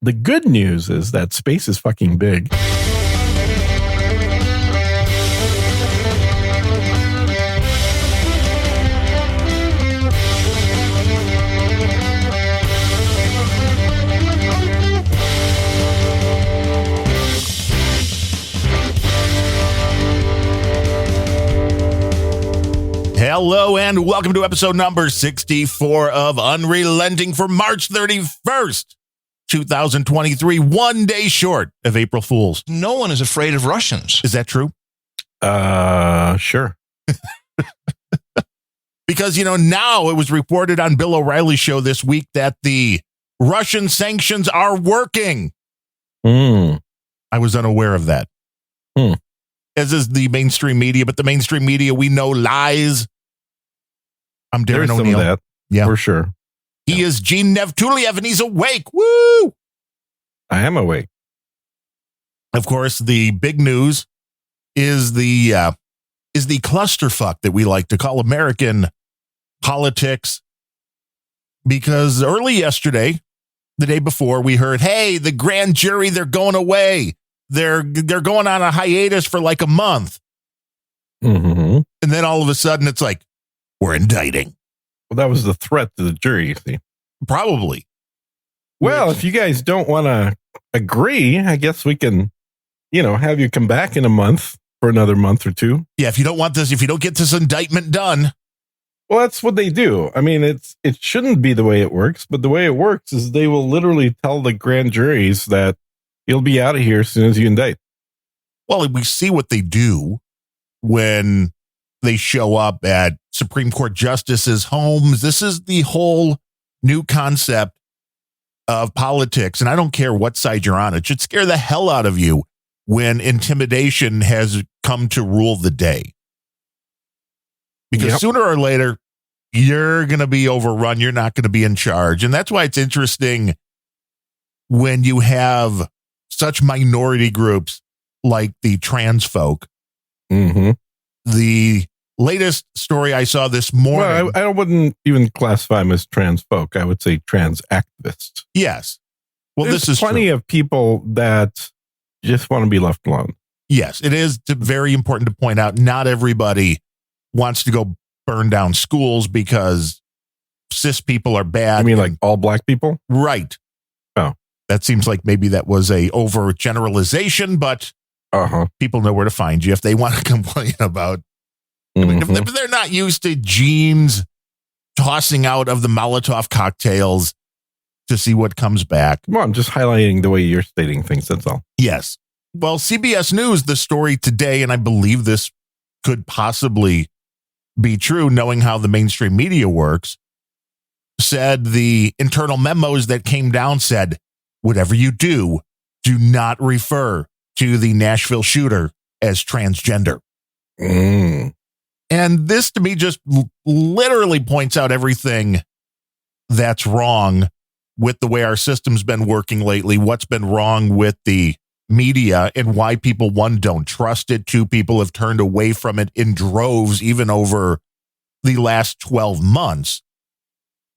The good news is that space is fucking big. Hello and welcome to episode number 64 of Unrelenting for March 31st, 2023, 1 day short of April Fool's. No one is afraid of Russians. Is that true? Sure. Because, now it was reported on Bill O'Reilly's show this week that the Russian sanctions are working. I was unaware of that. As is the mainstream media, but the mainstream media we know lies. I'm Darren There's O'Neill. some of that, yeah, for sure. He is Gene Nevtuliev, and he's awake. Woo! I am awake. Of course, the big news is the clusterfuck that we like to call American politics. Because early yesterday, the day before, we heard, hey, the grand jury, they're going away. They're going on a hiatus for like a month. Mm-hmm. And then all of a sudden, it's like, we're indicting. Well, that was the threat to the jury, you see. Probably. Well, if you guys don't want to agree, I guess we can, have you come back in a month for another month or two. Yeah, if you don't want this, if you don't get this indictment done. Well, that's what they do. I mean, it shouldn't be the way it works, but the way it works is they will literally tell the grand juries that you'll be out of here as soon as you indict. Well, we see what they do when they show up at Supreme Court justices' homes. This is the whole new concept of politics. And I don't care what side you're on. It should scare the hell out of you when intimidation has come to rule the day. Because sooner or later, you're going to be overrun. You're not going to be in charge. And that's why it's interesting when you have such minority groups like the trans folk. Mm-hmm. The latest story I saw this morning. Well, I wouldn't even classify them as trans folk. I would say trans activists. Yes. Well, There's this is plenty true. of people that just want to be left alone. Yes, it is very important to point out not everybody wants to go burn down schools because cis people are bad. I mean, like all black people? Right. Oh. That seems like maybe that was a overgeneralization, but people know where to find you if they want to complain about. I mean, if they're not used to Gene's tossing out of the Molotov cocktails to see what comes back. Well, I'm just highlighting the way you're stating things, that's all. Yes. Well, CBS News, the story today, and I believe this could possibly be true, knowing how the mainstream media works, said the internal memos that came down said, whatever you do not refer to the Nashville shooter as transgender. And this to me just literally points out everything that's wrong with the way our system's been working lately, what's been wrong with the media and why people, one, don't trust it. Two, people have turned away from it in droves, even over the last 12 months.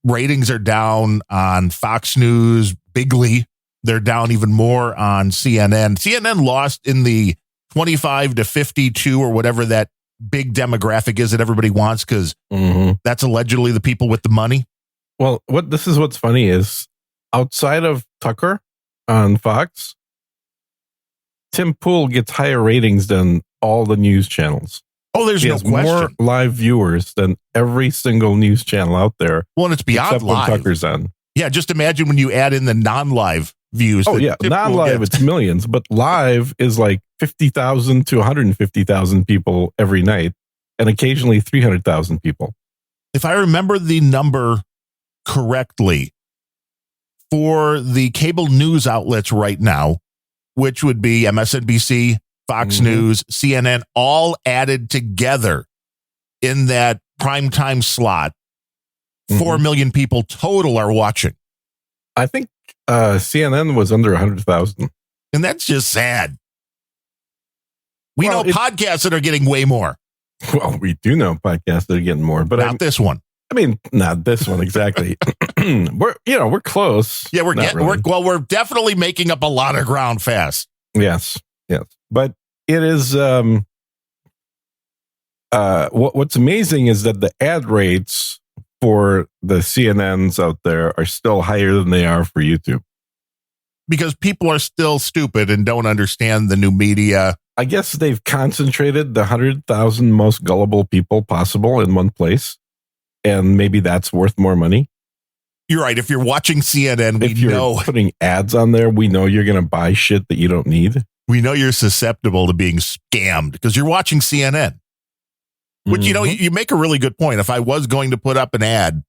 Ratings are down on Fox News, bigly. They're down even more on CNN. CNN lost in the 25 to 52 or whatever that big demographic is that everybody wants, because that's allegedly the people with the money. Well, what's funny is outside of Tucker on Fox, Tim Pool gets higher ratings than all the news channels. Oh, there's no question. More live viewers than every single news channel out there. Well, and it's beyond live. When Tucker's on. Yeah, just imagine when you add in the non-live views. Oh, yeah. Non-live, it's millions, but live is like 50,000 to 150,000 people every night, and occasionally 300,000 people. If I remember the number correctly, for the cable news outlets right now, which would be MSNBC, Fox News, CNN, all added together in that primetime slot, 4 million people total are watching. I think CNN was under 100,000. And that's just sad. We know podcasts that are getting way more. Well, we do know podcasts that are getting more, but not this one. I mean, not this one exactly. we're close. Yeah, Not really. we're definitely making up a lot of ground fast. Yes. But it is what's amazing is that the ad rates for the CNNs out there are still higher than they are for YouTube. Because people are still stupid and don't understand the new media. I guess they've concentrated the 100,000 most gullible people possible in one place, and maybe that's worth more money. You're right. If you're watching CNN, If you're putting ads on there, we know you're going to buy shit that you don't need. We know you're susceptible to being scammed because you're watching CNN. Which, you make a really good point. If I was going to put up an ad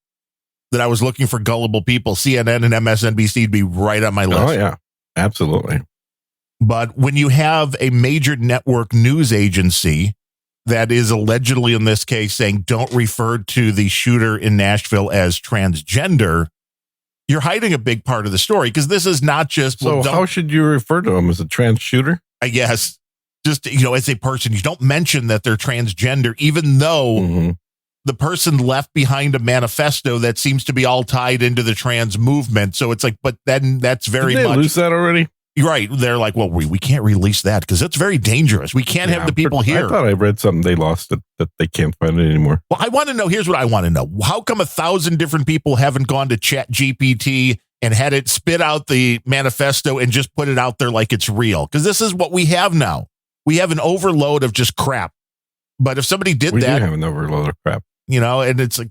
that I was looking for gullible people, CNN and MSNBC would be right on my list. Oh, yeah, absolutely. But when you have a major network news agency that is allegedly, in this case, saying don't refer to the shooter in Nashville as transgender, you're hiding a big part of the story because this is not just... So how should you refer to him? As a trans shooter? I guess. Just, as a person, you don't mention that they're transgender, even though the person left behind a manifesto that seems to be all tied into the trans movement. So it's like, but then that's very Did they much... lose that already? You're right. They're like, well, we can't release that because that's very dangerous. We can't have the people here. I thought I read something they lost it, that they can't find it anymore. Well, I want to know, here's what I want to know. How come 1,000 different people haven't gone to ChatGPT and had it spit out the manifesto and just put it out there like it's real? Because this is what we have now. We have an overload of just crap. But if somebody did we that, do have an overload of crap. And it's like,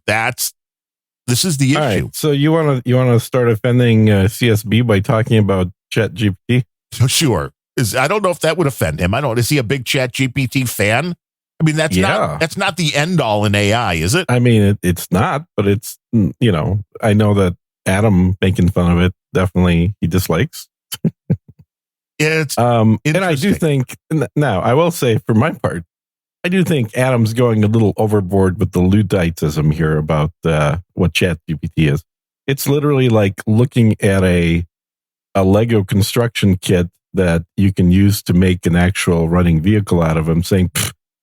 this is the issue. All right, so you want to start offending CSB by talking about ChatGPT? Sure. I don't know if that would offend him. I don't. Is he a big ChatGPT fan? I mean, that's not the end all in AI, is it? I mean, it's not, but it's, I know that Adam making fun of it, definitely he dislikes. It's and I do think, now I will say for my part, I do think Adam's going a little overboard with the Ludditism here about what ChatGPT is. It's literally like looking at a Lego construction kit that you can use to make an actual running vehicle out of them, saying,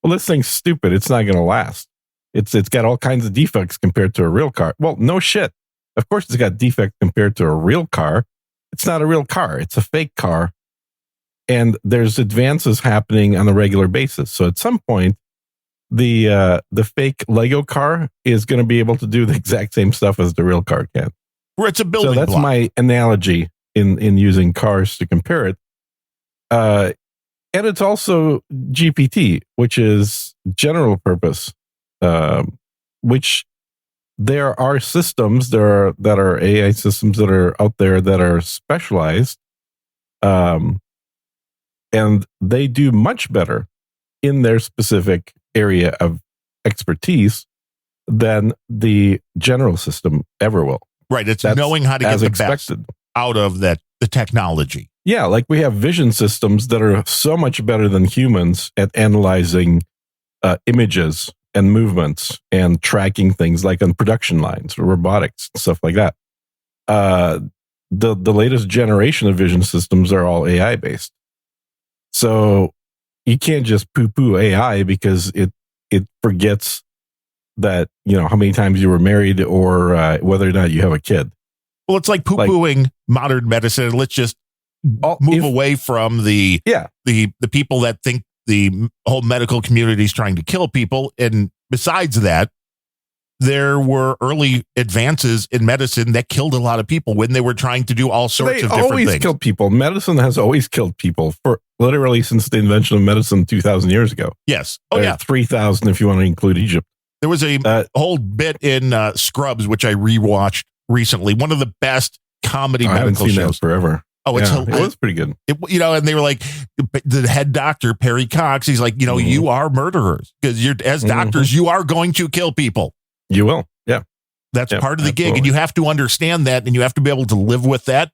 well, this thing's stupid. It's not going to last. It's got all kinds of defects compared to a real car. Well, no shit. Of course it's got defects compared to a real car. It's not a real car. It's a fake car. And there's advances happening on a regular basis. So at some point, the fake Lego car is going to be able to do the exact same stuff as the real car can. Where it's a building block. So that's my analogy in using cars to compare it. And it's also GPT, which is general purpose, which there are systems that are AI systems that are out there that are specialized. And they do much better in their specific area of expertise than the general system ever will. Right. It's knowing how to get the best out of the technology. Yeah, like we have vision systems that are so much better than humans at analyzing images and movements and tracking things like on production lines or robotics and stuff like that. The latest generation of vision systems are all AI based. So you can't just poo-poo AI because it forgets that, how many times you were married or whether or not you have a kid. Well, it's like poo-pooing modern medicine. Let's just move away from the people that think the whole medical community is trying to kill people. And besides that, there were early advances in medicine that killed a lot of people when they were trying to do all sorts of different things. They always kill people. Medicine has always killed people for literally since the invention of medicine 2,000 years ago. Yes. Oh, yeah. 3,000 if you want to include Egypt. There was a whole bit in Scrubs, which I rewatched recently. One of the best comedy medical shows. I haven't seen that forever. Oh, it was pretty good. And they were like, the head doctor, Perry Cox, he's like, you are murderers because as doctors, you are going to kill people. You will. Yeah. That's part of the gig. And you have to understand that. And you have to be able to live with that,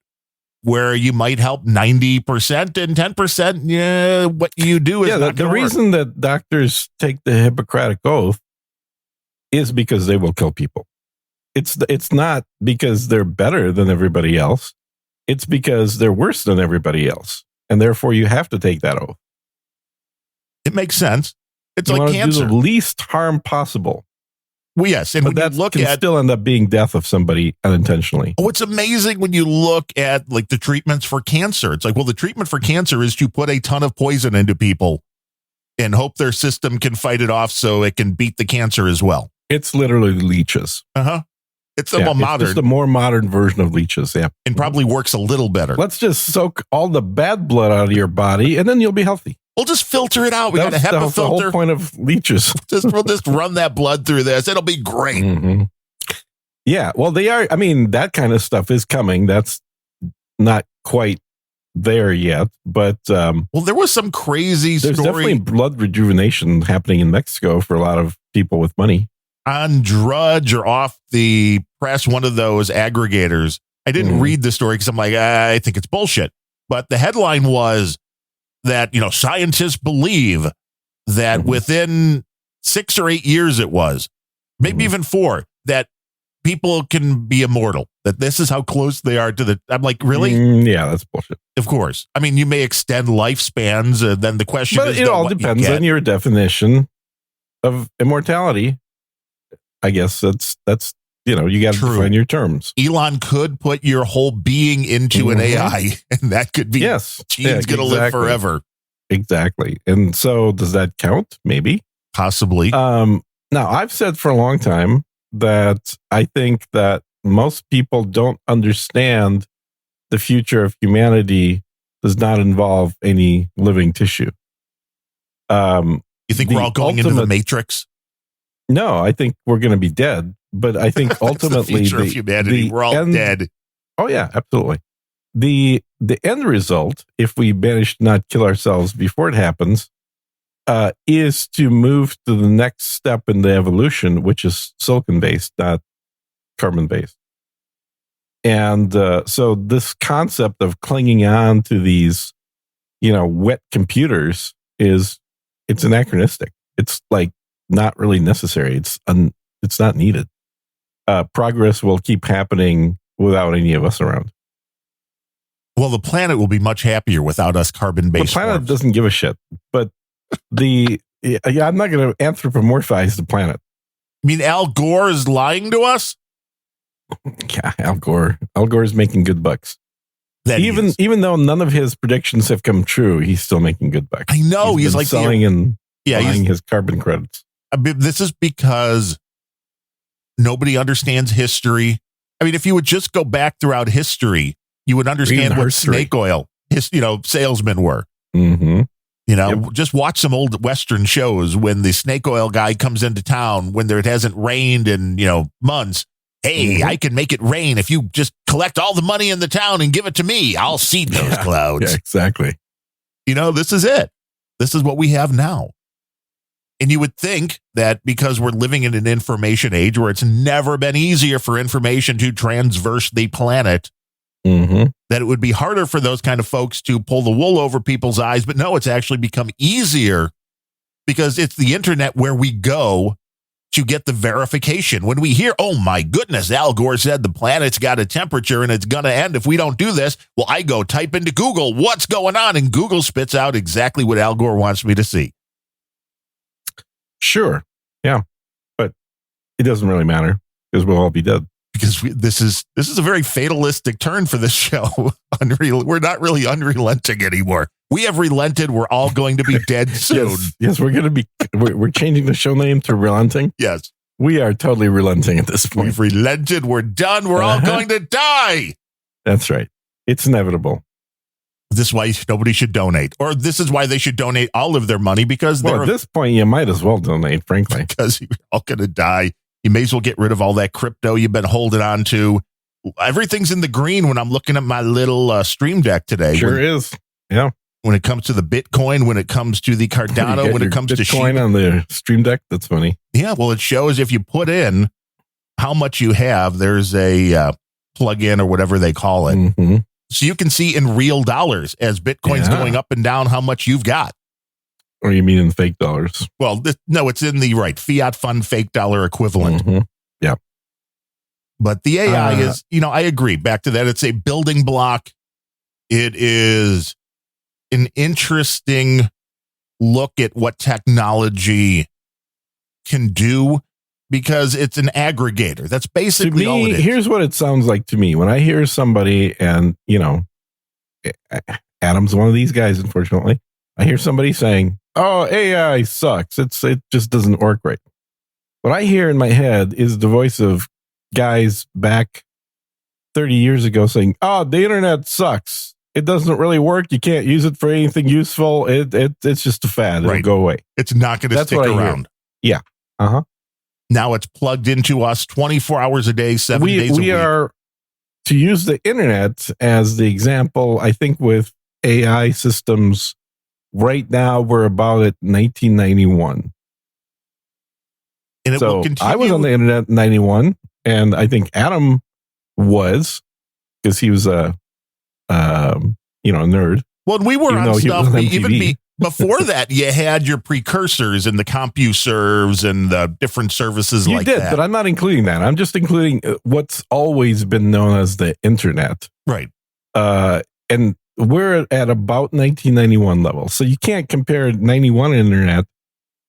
where you might help 90% and 10%. Yeah. What you do is the reason that doctors take the Hippocratic Oath is because they will kill people. It's not because they're better than everybody else. It's because they're worse than everybody else. And therefore you have to take that oath. It makes sense. It's you like cancer. Do the least harm possible. Well, yes. And But when you that look can at, still end up being death of somebody unintentionally. oh, it's amazing when you look at like the treatments for cancer. It's like, well, the treatment for cancer is to put a ton of poison into people and hope their system can fight it off so it can beat the cancer as well. It's literally leeches. Uh-huh. It's a Yeah, more it's modern just a more modern version of leeches. Yeah. and probably works a little better. Let's just soak all the bad blood out of your body and then you'll be healthy. We'll just filter it out. We got a That HEPA was the filter. whole point of leeches. We'll just run that blood through this. It'll be great. Mm-hmm. Yeah. Well, they are. I mean, that kind of stuff is coming. That's not quite there yet, but Well, there was some crazy there's definitely story blood rejuvenation happening in Mexico for a lot of people with money. on Drudge or off the press, one of those aggregators. I didn't Mhm. read the story because I'm like, I think it's bullshit. But the headline was that, scientists believe that Mhm. within 6 or 8 years, it was maybe Mhm. even 4, that people can be immortal, that this is how close they are to the. I'm like, really? Yeah, that's bullshit. Of course. I mean, you may extend lifespans. Then the question But is, it though, all what you depends get. on your definition of immortality. I guess that's you got to True. define your terms. Elon could put your whole being into an Mhm. AI, and that could be Yes, gene's going to live exactly. forever. Exactly. And so does that count? Maybe. Possibly. Now I've said for a long time that I think that most people don't understand the future of humanity does not involve any living tissue. You think we're the all going into the ultimate- Matrix? No, I think we're going to be dead. But I think That's the ultimately, future of humanity. the We're all end- dead. Oh yeah, absolutely. The end result, if we manage to not kill ourselves before it happens, is to move to the next step in the evolution, which is silicon based, not carbon based. And so this concept of clinging on to these, wet computers it's anachronistic. It's like not really necessary. It's not needed. Progress will keep happening without any of us around. Well, the planet will be much happier without us The carbon-based planet forms. doesn't give a shit. But I'm not going to anthropomorphize the planet. I mean, Al Gore is lying to us? Yeah, Al Gore. Al Gore is making good bucks. That he is. Even though none of his predictions have come true, he's still making good bucks. I know. He's been like selling and yeah, buying his carbon credits. this is because nobody understands history. I mean, if you would just go back throughout history, you would understand Read what history. snake oil, salesmen were. Mm-hmm. Just watch some old Western shows when the snake oil guy comes into town when it hasn't rained in, months. Hey, Mhm. I can make it rain if you just collect all the money in the town and give it to me. I'll seed those clouds. Yeah, exactly. This is it. This is what we have now. And you would think that because we're living in an information age where it's never been easier for information to transverse the planet, Mm-hmm. that it would be harder for those kind of folks to pull the wool over people's eyes. But no, it's actually become easier because it's the internet where we go to get the verification. When we hear, oh my goodness, Al Gore said the planet's got a temperature and it's going to end if we don't do this. Well, I go type into Google, what's going on? And Google spits out exactly what Al Gore wants me to see. Sure. Yeah. But it doesn't really matter because we'll all be dead. Because this is a very fatalistic turn for this show. We're not really unrelenting anymore. We have relented. We're all going to be dead soon. Yes, we're going to be. We're changing the show name to Relenting. Yes. We are totally relenting at this point. We've relented. We're done. We're all going to die. That's right. It's inevitable. This is why nobody should donate, or this is why they should donate all of their money because Well, at this point, you might as well donate, frankly. because you're all going to die. You may as well get rid of all that crypto you've been holding on to. Everything's in the green when I'm looking at my little Stream Deck today. Sure is. Yeah. When it comes to the Bitcoin, when it comes to the You Cardano, get when your it comes to Bitcoin on the Stream Deck. That's funny. Yeah, well, it shows if you put in how much you have, there's a plug-in or whatever they call it. Mhm. So you can see in real dollars as Bitcoin's Yeah. going up and down how much you've got. Or you mean in fake dollars? Well, no, it's in the fiat fund fake dollar equivalent. Mhm. But the AI Uh, is, I agree. Back to that, it's a building block. It is an interesting look at what technology can do. because it's an aggregator. That's To basically all it me, is. here's what it sounds like to me when I hear somebody, and Adam's one of these guys. Unfortunately, I hear somebody saying, "Oh, AI sucks. It just doesn't work right." What I hear in my head is the voice of guys back 30 years ago saying, "Oh, the internet sucks. It doesn't really work. You can't use it for anything useful. It's just a fad. It'll Right. go away." It's not going to That's stick what I hear. around. Yeah. Uh-huh. Now it's plugged into us 24 hours a day, 7 days a We week. are, to use the internet as the example, I think with AI systems right now, we're about at 1991. And it will So continue. I was on the internet in 91, and I think Adam was, because he was a nerd. Well, we were even on though he was stuff. on Even MTV. before that, you had your precursors and the CompuServes and the different services You like did, that. but I'm not including that. I'm just including what's always been known as the internet. Right. And we're at about 1991 level. So you can't compare 91 internet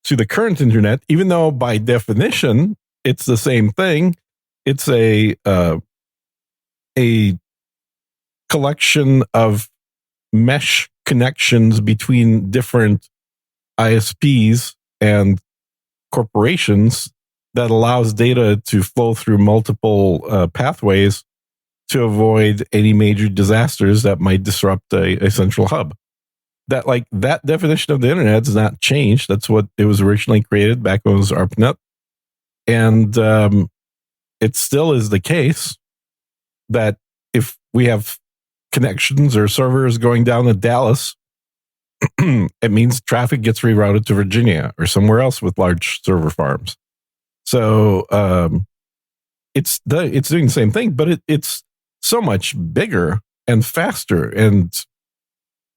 to the current internet, even though by definition it's the same thing. It's a collection of mesh connections between different ISPs and corporations that allows data to flow through multiple pathways to avoid any major disasters that might disrupt a central hub. That definition of the internet has not changed. That's what it was originally created back when it was ARPANET. And it still is the case that if we have connections or servers going down to Dallas, it means traffic gets rerouted to Virginia or somewhere else with large server farms. So it's doing the same thing, but it's so much bigger and faster and,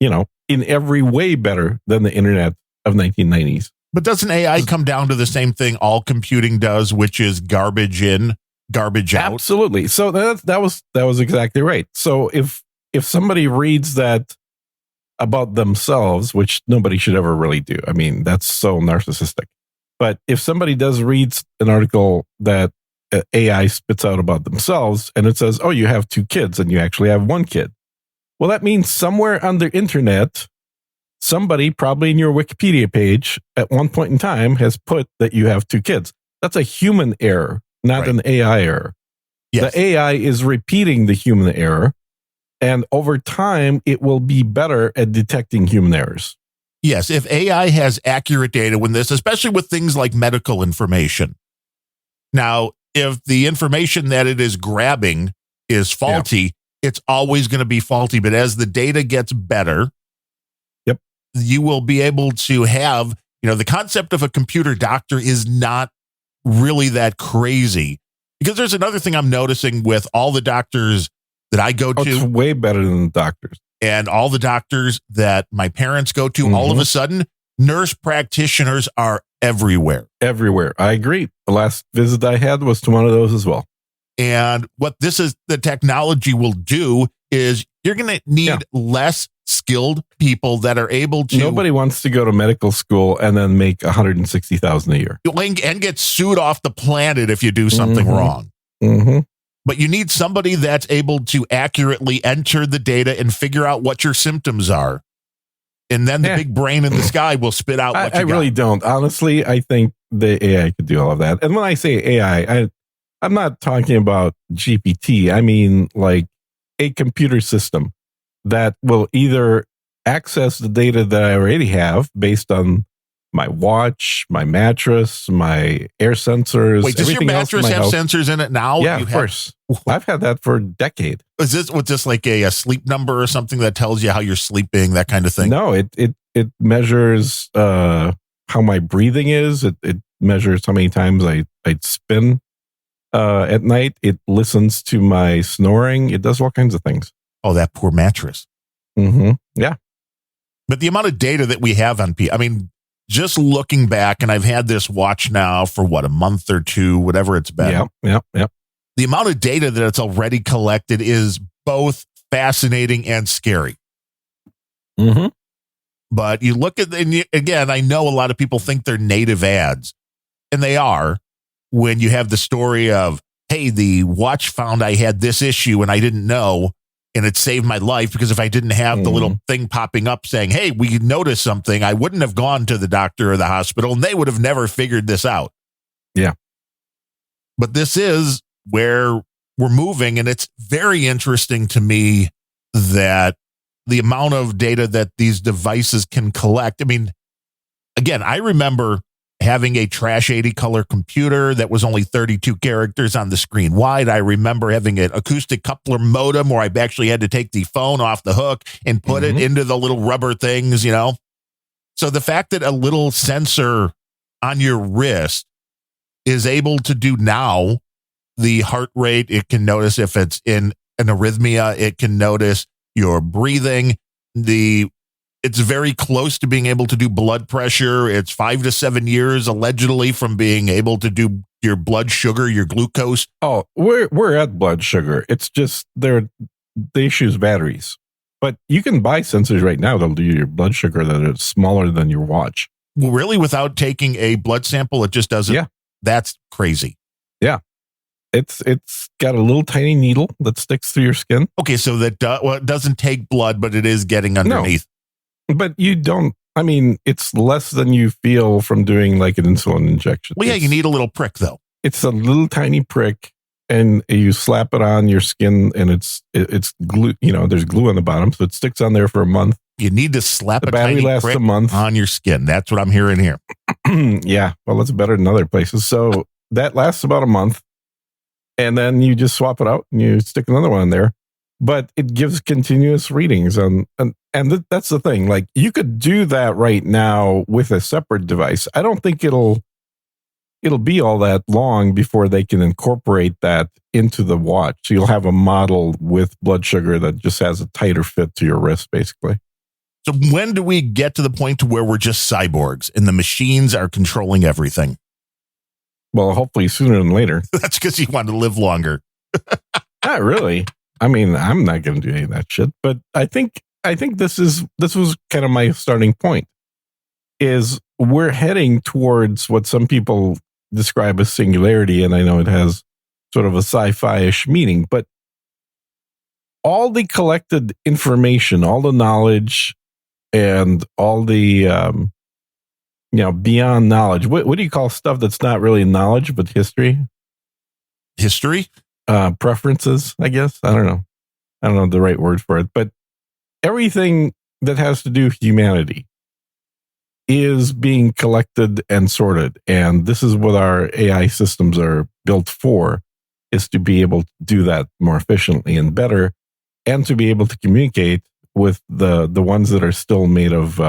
in every way better than the internet of 1990s. But doesn't AI come down to the same thing all computing does, which is garbage in, garbage out? Absolutely. So that was exactly right. So if somebody reads that about themselves, which nobody should ever really do, I mean, that's so narcissistic. But if somebody does read an article that AI spits out about themselves and it says, "Oh, you have 2 kids and you actually have 1 kid." Well, that means somewhere on the internet, somebody probably in your Wikipedia page at one point in time has put that you have 2 kids. That's a human error, not Right. an AI error. Yes. The AI is repeating the human error, and over time, it will be better at detecting human errors. Yes, if AI has accurate data when this, especially with things like medical information. Now, if the information that it is grabbing is faulty, it's always going to be faulty. But as the data gets better, Yep. you will be able to have, the concept of a computer doctor is not really that crazy. Because there's another thing I'm noticing with all the doctors that I go Oh, it's to way better than the doctors. and all the doctors that my parents go to, all of a sudden, nurse practitioners are everywhere. Everywhere. I agree. The last visit I had was to one of those as well. And what the technology will do is you're going to need less skilled people that are able to Nobody wants to go to medical school and then make $160,000 a year. and get sued off the planet if you do something Mhm. wrong. Mm-hmm. But you need somebody that's able to accurately enter the data and figure out what your symptoms are. And then the Yeah. big brain in the sky will spit out what I you got. really don't. Honestly, I think the AI could do all of that. And when I say AI, I'm not talking about GPT. I mean like a computer system that will either access the data that I already have based on my watch, my mattress, my air sensors. Wait, does your everything else in mattress my have house. sensors in it now? Yeah, You of have- course. I've had that for a decade. Is this like a sleep number or something that tells you how you're sleeping, that kind of thing? No, it measures how my breathing is. It measures how many times I spin at night. It listens to my snoring. It does all kinds of things. Oh, that poor mattress. Mm-hmm. Yeah. But the amount of data that we have on people, I mean, just looking back, and I've had this watch now for a month or 2, whatever it's been. Yeah. The amount of data that it's already collected is both fascinating and scary. Mm-hmm. But you look at, again, I know a lot of people think they're native ads, and they are. when you have the story of, hey, the watch found I had this issue and I didn't know, and it saved my life, because if I didn't have the little thing popping up saying, hey, we noticed something, I wouldn't have gone to the doctor or the hospital, and they would have never figured this out. Yeah. But this is where we're moving, and it's very interesting to me that the amount of data that these devices can collect. I mean, again, I remember having a trash 80 color computer that was only 32 characters on the screen wide. I remember having an acoustic coupler modem where I actually had to take the phone off the hook and put it into the little rubber things, you know? So the fact that a little sensor on your wrist is able to do now the heart rate, it can notice if it's in an arrhythmia, it can notice your breathing, it's very close to being able to do blood pressure. It's 5 to 7 years allegedly from being able to do your blood sugar, your glucose. Oh, we're at blood sugar. It's just the issue is batteries. But you can buy sensors right now that'll do your blood sugar that are smaller than your watch. Well, really, without taking a blood sample, it just does it. Yeah. That's crazy. Yeah. It's got a little tiny needle that sticks through your skin. Okay, so that it doesn't take blood, but it is getting underneath. No, but you don't. I mean, it's less than you feel from doing like an insulin injection. Well, yeah, you need a little prick though. It's a little tiny prick, and you slap it on your skin, and it's glue. You know, there's glue on the bottom, so it sticks on there for a month. You need to slap the battery tiny lasts prick a month on your skin. That's what I'm hearing here. Yeah, well, that's better than other places. So that lasts about a month. And then you just swap it out and you stick another one in there. But it gives continuous readings. And that's the thing. Like, you could do that right now with a separate device. I don't think it'll be all that long before they can incorporate that into the watch. So you'll have a model with blood sugar that just has a tighter fit to your wrist, basically. So when do we get to the point to where we're just cyborgs and the machines are controlling everything? Well, hopefully sooner than later. That's because you want to live longer. Not really. I mean, I'm not going to do any of that shit. But I think this was kind of my starting point. Is we're heading towards what some people describe as singularity, and I know it has sort of a sci-fi-ish meaning, but all the collected information, all the knowledge, and all the beyond knowledge. What do you call stuff that's not really knowledge, but history? History? Preferences, I guess. I don't know the right word for it, but everything that has to do with humanity is being collected and sorted. And this is what our AI systems are built for, is to be able to do that more efficiently and better, and to be able to communicate with the ones that are still made of,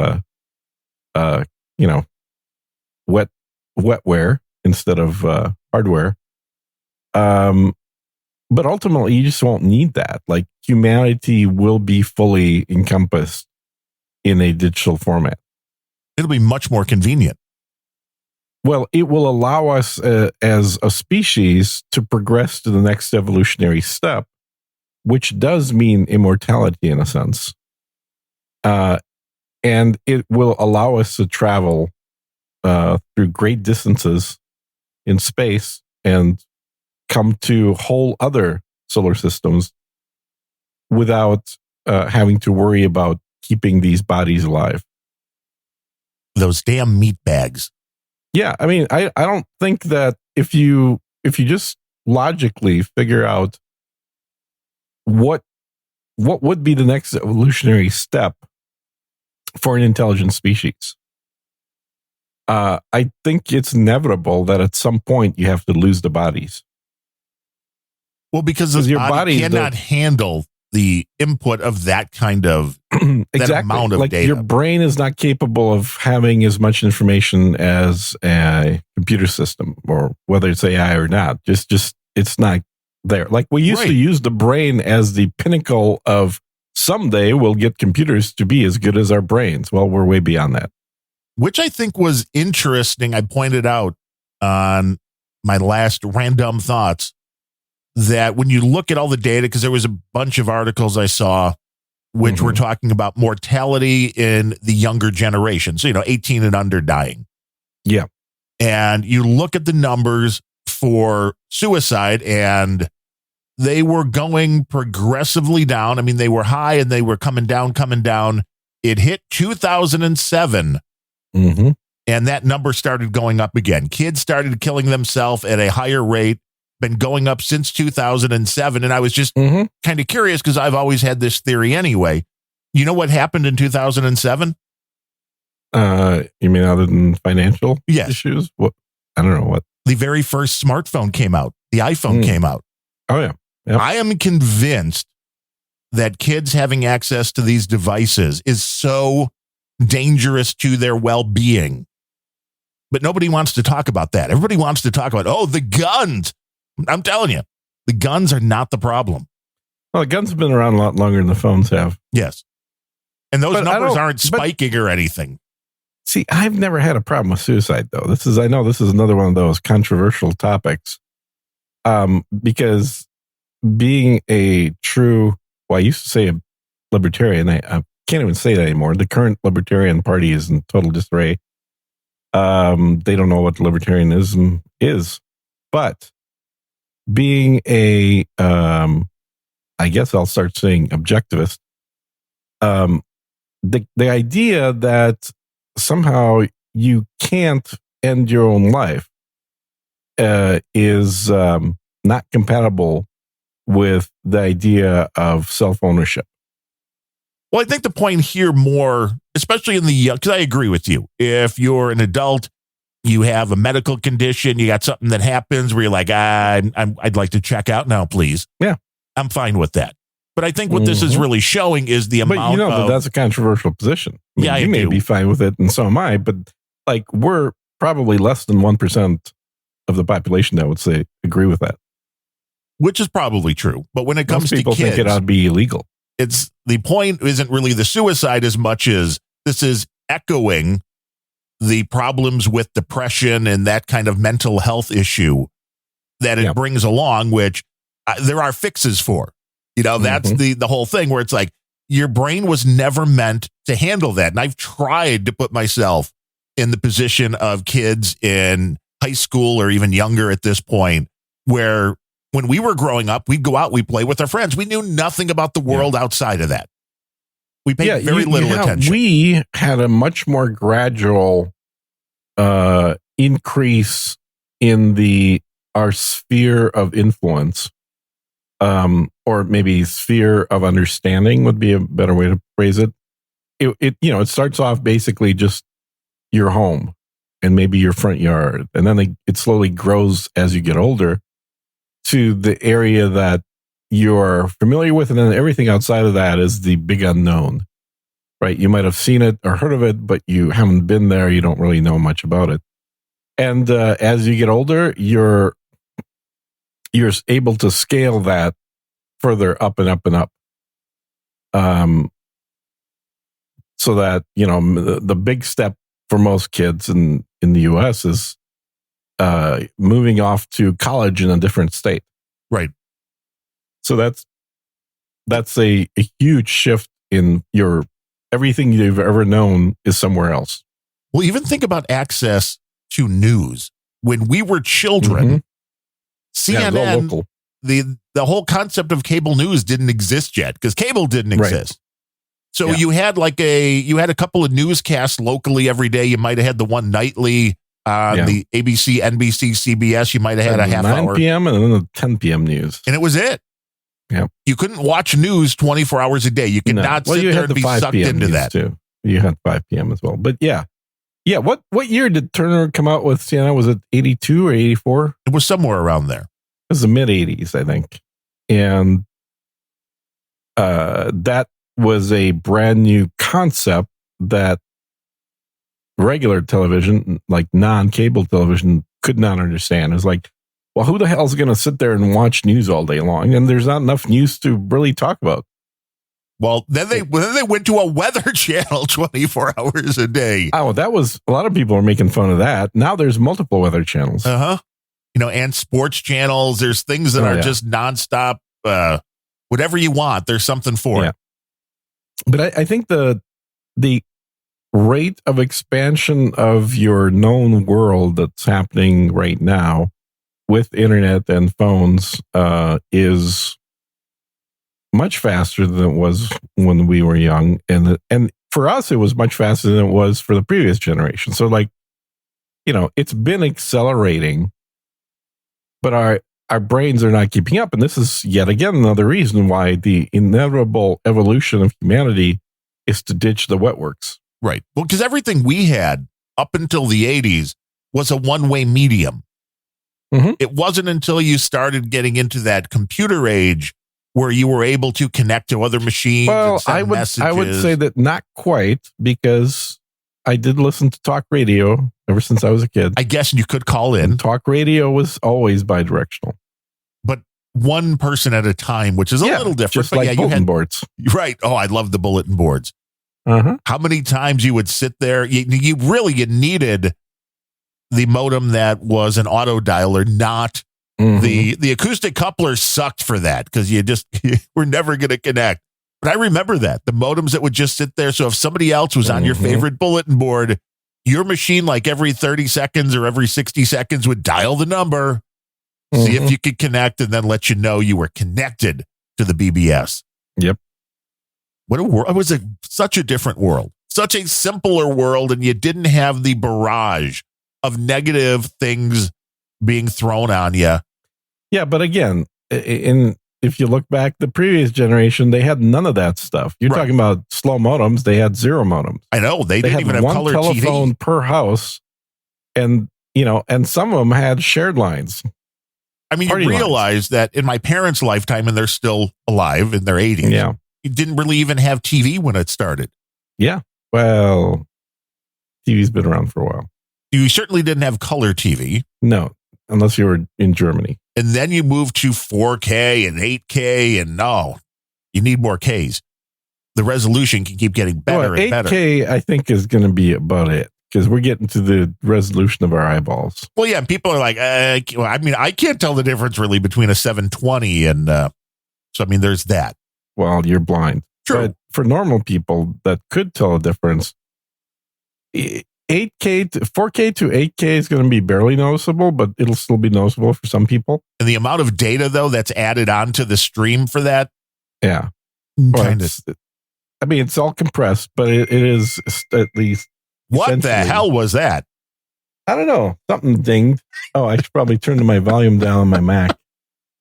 wetware instead of hardware. But ultimately, you just won't need that. Like, humanity will be fully encompassed in a digital format. It'll be much more convenient. Well, it will allow us as a species to progress to the next evolutionary step, which does mean immortality in a sense. And it will allow us to travel through great distances in space and come to whole other solar systems without having to worry about keeping these bodies alive. Those damn meat bags. Yeah, I mean, I don't think that if you just logically figure out what would be the next evolutionary step for an intelligent species, I think it's inevitable that at some point you have to lose the bodies. Well, because your body cannot handle the input of that kind of that amount of like data. Your brain is not capable of having as much information as a computer system, or whether it's AI or not. Just it's not there. Like, we used to use the brain as the pinnacle of someday we'll get computers to be as good as our brains. Well, we're way beyond that. Which I think was interesting. I pointed out on my last random thoughts that when you look at all the data, because there was a bunch of articles I saw which were talking about mortality in the younger generation. So, 18 and under dying. Yeah. And you look at the numbers for suicide, and they were going progressively down. I mean, they were high and they were coming down. It hit 2007, Mm-hmm. and that number started going up again. Kids started killing themselves at a higher rate, been going up since 2007. And I was just Mm-hmm. kind of curious because I've always had this theory anyway. You know what happened in 2007? You mean other than financial Yes. issues? What? I don't know what. The very first smartphone came out. The iPhone came out. Oh yeah. Yep. I am convinced that kids having access to these devices is so dangerous to their well-being. But nobody wants to talk about that. Everybody wants to talk about, the guns. I'm telling you, the guns are not the problem. Well, the guns have been around a lot longer than the phones have. Yes. And those But I numbers don't- aren't spiking or anything. See, I've never had a problem with suicide, though. I know this is another one of those controversial topics. Because being a true, I used to say a libertarian. I can't even say that anymore. The current Libertarian Party is in total disarray. They don't know what libertarianism is. But being a, I guess I'll start saying objectivist. The idea that somehow you can't end your own life is not compatible with the idea of self-ownership. Well, I think the point here more, especially in the young, because I agree with you. If you're an adult, you have a medical condition, you got something that happens where you're like, I'd like to check out now, please. Yeah. I'm fine with that. But I think what this is really showing is the amount But you know of... that that's a controversial position. Yeah, you I may do. be fine with it, and so am I. But like, we're probably less than 1% of the population that would say agree with that. which is probably true. But when it comes Most to people kids, think it ought to be illegal. it's the point isn't really the suicide as much as this is echoing the problems with depression and that kind of mental health issue that it Yeah. brings along, which there are fixes for. You know, that's the whole thing where it's like your brain was never meant to handle that. And I've tried to put myself in the position of kids in high school or even younger at this point, where when we were growing up, we'd go out, we'd play with our friends. We knew nothing about the world outside of that. We paid very little attention. We had a much more gradual increase in our sphere of influence, or maybe sphere of understanding would be a better way to phrase it. It starts off basically just your home and maybe your front yard, and then it slowly grows as you get older to the area that you're familiar with, and then everything outside of that is the big unknown, right? You might have seen it or heard of it, but you haven't been there. You don't really know much about it. And as you get older, you're able to scale that further up and up and up. So that, the big step for most kids in the U.S. is moving off to college in a different state. Right. So that's a huge shift in everything you've ever known is somewhere else. Well, even think about access to news. When we were children, Yeah, it's all CNN, local. the whole concept of cable news didn't exist yet because cable didn't Right. exist. So Yeah. you had a couple of newscasts locally every day. You might have had the one nightly on Yeah. the ABC, NBC, CBS. You might have had a half 9 hour. p.m. and then the 10 p.m. news. And it was it. Yeah. You couldn't watch news 24 hours a day. You could not sit you there had and the be 5 sucked p.m. into news that. too. You had 5 p.m. as well. But yeah. What year did Turner come out with CNN? Was it 82 or 84? It was somewhere around there. It was the mid 80s, I think. And that was a brand new concept that regular television, like non-cable television, could not understand. It's like, well, who the hell is going to sit there and watch news all day long? And there's not enough news to really talk about. Well, then they went to a weather channel 24 hours a day. Oh, that was, a lot of people are making fun of that. Now there's multiple weather channels. And sports channels. There's things that are just nonstop. Whatever you want, there's something for it. But I think the rate of expansion of your known world that's happening right now with internet and phones is much faster than it was when we were young, and for us, it was much faster than it was for the previous generation. So, like, it's been accelerating, but our brains are not keeping up, and this is yet again another reason why the inevitable evolution of humanity is to ditch the wet works. Right. Well, because everything we had up until the 80s was a one-way medium. Mm-hmm. It wasn't until you started getting into that computer age where you were able to connect to other machines. Well, and send messages. I would say that not quite, because I did listen to talk radio ever since I was a kid. I guess you could call in. And talk radio was always bidirectional, but one person at a time, which is a little different. Just but like yeah, bulletin boards. Right. Oh, I love the bulletin boards. Uh-huh. How many times you would sit there? You needed the modem that was an auto dialer, not the acoustic coupler sucked for that, because you were never going to connect. But I remember that the modems that would just sit there. So if somebody else was on your favorite bulletin board, your machine, like every 30 seconds or every 60 seconds, would dial the number, see if you could connect, and then let you know you were connected to the BBS. Yep. What a world. It was such a different world, such a simpler world, and you didn't have the barrage of negative things being thrown on you. Yeah, but again, if you look back, the previous generation, they had none of that stuff. You're talking about slow modems. They had zero modems. I know. They didn't even have one color telephone TV per house. And, and some of them had shared lines. I mean, you realize that in my parents' lifetime, and they're still alive in their 80s, you didn't really even have TV when it started. Yeah. Well, TV's been around for a while. You certainly didn't have color TV. No, unless you were in Germany. And then you moved to 4K and 8K, and you need more Ks. The resolution can keep getting better and better. 8K, I think, is going to be about it, because we're getting to the resolution of our eyeballs. Well, yeah, people are like, I can't tell the difference really between a 720 and, so, I mean, there's that. Well, you're blind. True. But for normal people that could tell a difference, 4K to 8K is going to be barely noticeable, but it'll still be noticeable for some people. And the amount of data, though, that's added onto the stream for that. Yeah. Kind of. I mean, it's all compressed, but it is at least. What the hell was that? I don't know. Something dinged. Oh, I should probably turn my volume down on my Mac.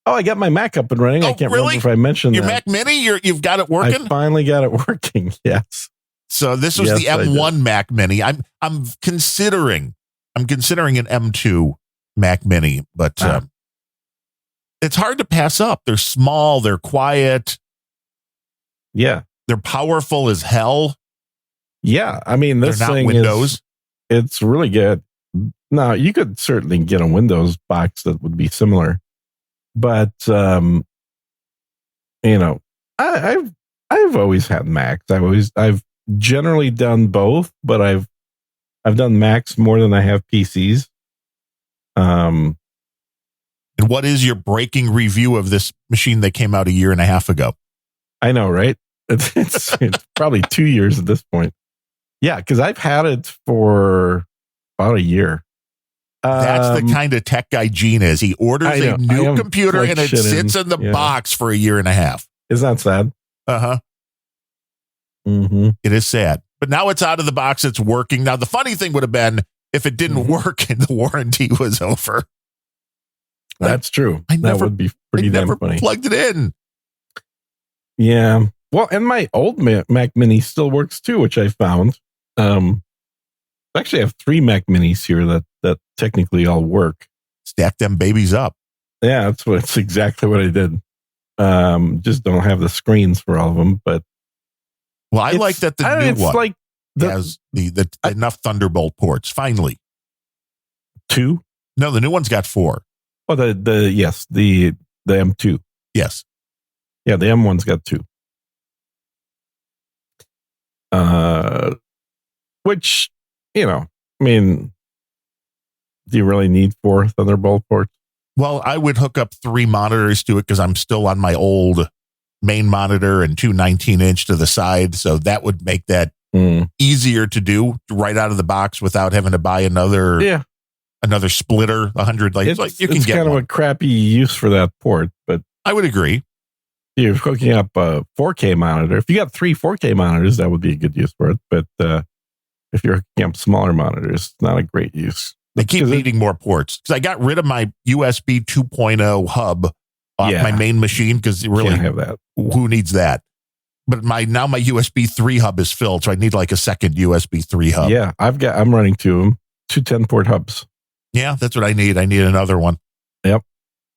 Oh, I got my Mac up and running. I can't remember if I mentioned your that. Mac Mini? You've got it working? I finally got it working. Yes. So this was the M1 Mac Mini. I'm considering an M2 Mac Mini, but it's hard to pass up. They're small, they're quiet. Yeah. They're powerful as hell. Yeah. I mean, this thing Windows. It's really good. Now, you could certainly get a Windows box that would be similar. But I've always had Macs. I've generally done both, but I've done Macs more than I have PCs. And what is your breaking review of this machine that came out a year and a half ago? I know, right? It's probably 2 years at this point. Yeah, because I've had it for about a year. That's the kind of tech guy Gene is. He orders a new computer and it sits in the box for a year and a half. Isn't that sad? Uh-huh. Mm-hmm. It is sad. But now it's out of the box. It's working. Now, the funny thing would have been if it didn't work and the warranty was over. That's true. That would be pretty damn funny. Plugged it in. Yeah. Well, and my old Mac Mini still works too, which I found. Actually, I have 3 Mac Minis here that technically all work. Stack them babies up. Yeah, that's exactly what I did. Just don't have the screens for all of them, but I like that the new one like has the enough Thunderbolt ports. Finally, 2? No, the new one's got 4. Oh, the M2. Yes. Yeah, the M1's got 2. Which, I mean, do you really need 4 Thunderbolt ports? Well, I would hook up 3 monitors to it because I'm still on my old main monitor and 2 19-inch to the side. So that would make that easier to do right out of the box without having to buy another another splitter, 100 like you can it's get kind of one. a crappy use for that port, but I would agree. you're hooking up a 4K monitor. If you got 3 4K monitors, that would be a good use for it. But if you're hooking up smaller monitors, it's not a great use. They keep needing more ports because I got rid of my USB 2.0 hub off my main machine because really can't have that. Who needs that? But my USB 3 hub is filled, so I need like a second USB 3 hub. Yeah, I'm running two 10-port hubs. Yeah, that's what I need. I need another one. Yep.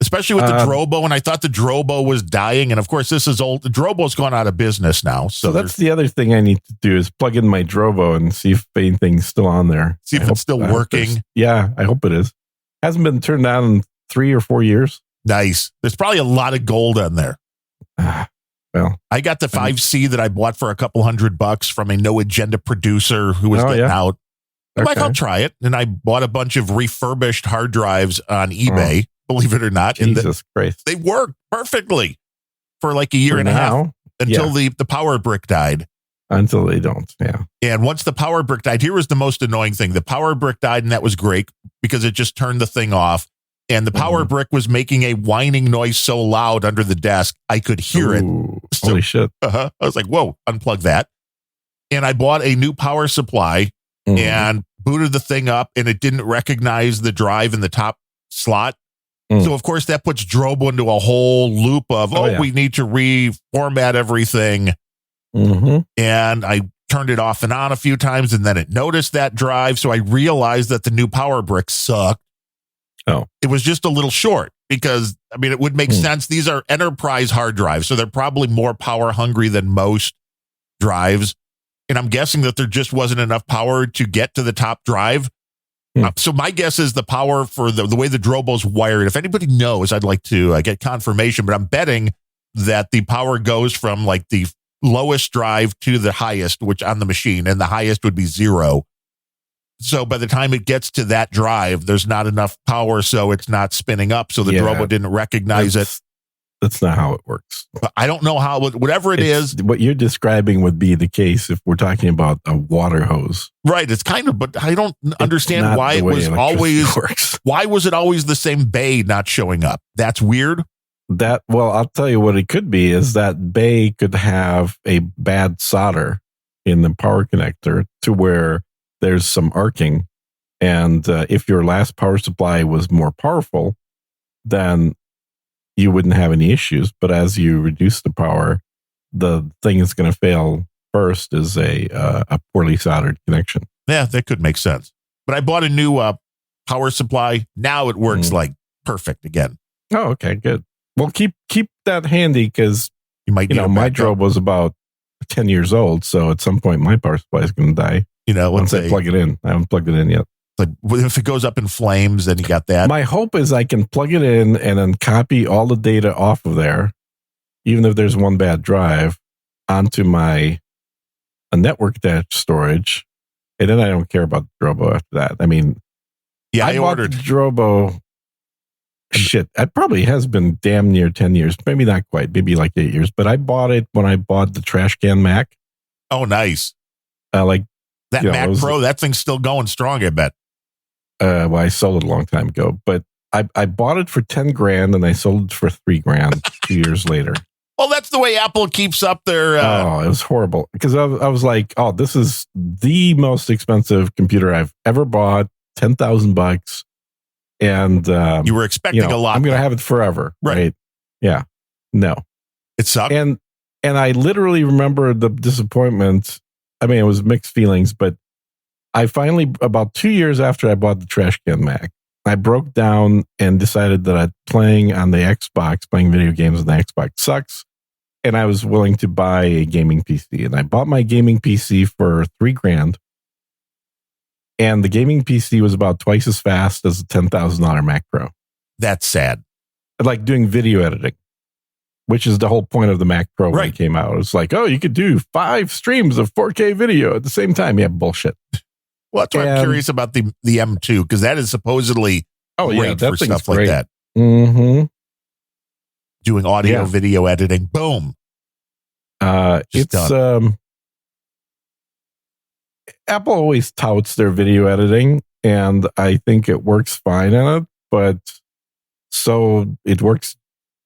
Especially with the Drobo, and I thought the Drobo was dying, and of course this is old. The Drobo's gone out of business now. So that's the other thing I need to do is plug in my Drobo and see if anything's still on there. See if it's still working. Yeah, I hope it is. Hasn't been turned on in 3 or 4 years. Nice. There's probably a lot of gold on there. Well, I got the 5C that I bought for a couple $100 from a No Agenda producer who was getting out. I'm like, I'll try it. And I bought a bunch of refurbished hard drives on eBay, believe it or not. Jesus Christ. They worked perfectly for like a year and a half until the power brick died. Until they don't, yeah. And once the power brick died, here was the most annoying thing. The power brick died, and that was great because it just turned the thing off. And the power brick was making a whining noise so loud under the desk, I could hear it. So, holy shit. I was like, whoa, unplug that. And I bought a new power supply and booted the thing up, and it didn't recognize the drive in the top slot. So, of course, that puts Drobo into a whole loop of, we need to reformat everything. And I turned it off and on a few times, and then it noticed that drive. So I realized that the new power brick sucked. Oh, it was just a little short because, I mean, it would make sense. These are enterprise hard drives, so they're probably more power hungry than most drives. And I'm guessing that there just wasn't enough power to get to the top drive. So my guess is the power for the way the Drobo's wired. If anybody knows, I'd like to get confirmation, but I'm betting that the power goes from like the lowest drive to the highest, which on the machine, and the highest would be 0. So by the time it gets to that drive, there's not enough power, so it's not spinning up. So the Drobo didn't recognize it. That's not how it works. But I don't know how, whatever it is. What you're describing would be the case if we're talking about a water hose. Right. It's kind of, but I don't understand why it was always, why was it always the same bay not showing up? That's weird. Well, I'll tell you what it could be is that bay could have a bad solder in the power connector to where there's some arcing. And if your last power supply was more powerful, then you wouldn't have any issues. But as you reduce the power, the thing is going to fail first is a poorly soldered connection. Yeah, that could make sense. But I bought a new power supply. Now it works like perfect again. Oh, okay, good. Well, keep that handy because my Drobo was about 10 years old. So at some point my power supply is going to die. Once I plug it in. I haven't plugged it in yet. Like if it goes up in flames, then you got that. My hope is I can plug it in and then copy all the data off of there, even if there's one bad drive, onto my network attached storage. And then I don't care about the Drobo after that. I mean, I ordered the Drobo. Shit, it probably has been damn near 10 years. Maybe not quite, maybe like 8 years. But I bought it when I bought the trash can Mac. Oh, nice. Like that Mac Pro, that thing's still going strong, I bet. Well, I sold it a long time ago, but I bought it for $10,000 and I sold it for $3,000 2 years later. Well, that's the way Apple keeps up their. It was horrible because I was like, oh, this is the most expensive computer I've ever bought, $10,000. And you were expecting a lot. I'm going to have it forever. Right. Yeah. No. It sucked. And I literally remember the disappointment. I mean, it was mixed feelings, but I finally, about 2 years after I bought the trash can Mac, I broke down and decided that playing on the Xbox, playing video games on the Xbox sucks. And I was willing to buy a gaming PC. And I bought my gaming PC for $3,000. And the gaming PC was about twice as fast as a $10,000 Mac Pro. That's sad. Like doing video editing, which is the whole point of the Mac Pro when it came out. It's like, oh, you could do 5 streams of 4K video at the same time. Yeah, bullshit. Well, that's why I'm curious about the M2, because that is supposedly great for stuff like that. Mm-hmm. Doing audio, video editing. Boom. Apple always touts their video editing, and I think it works fine on it, but so it works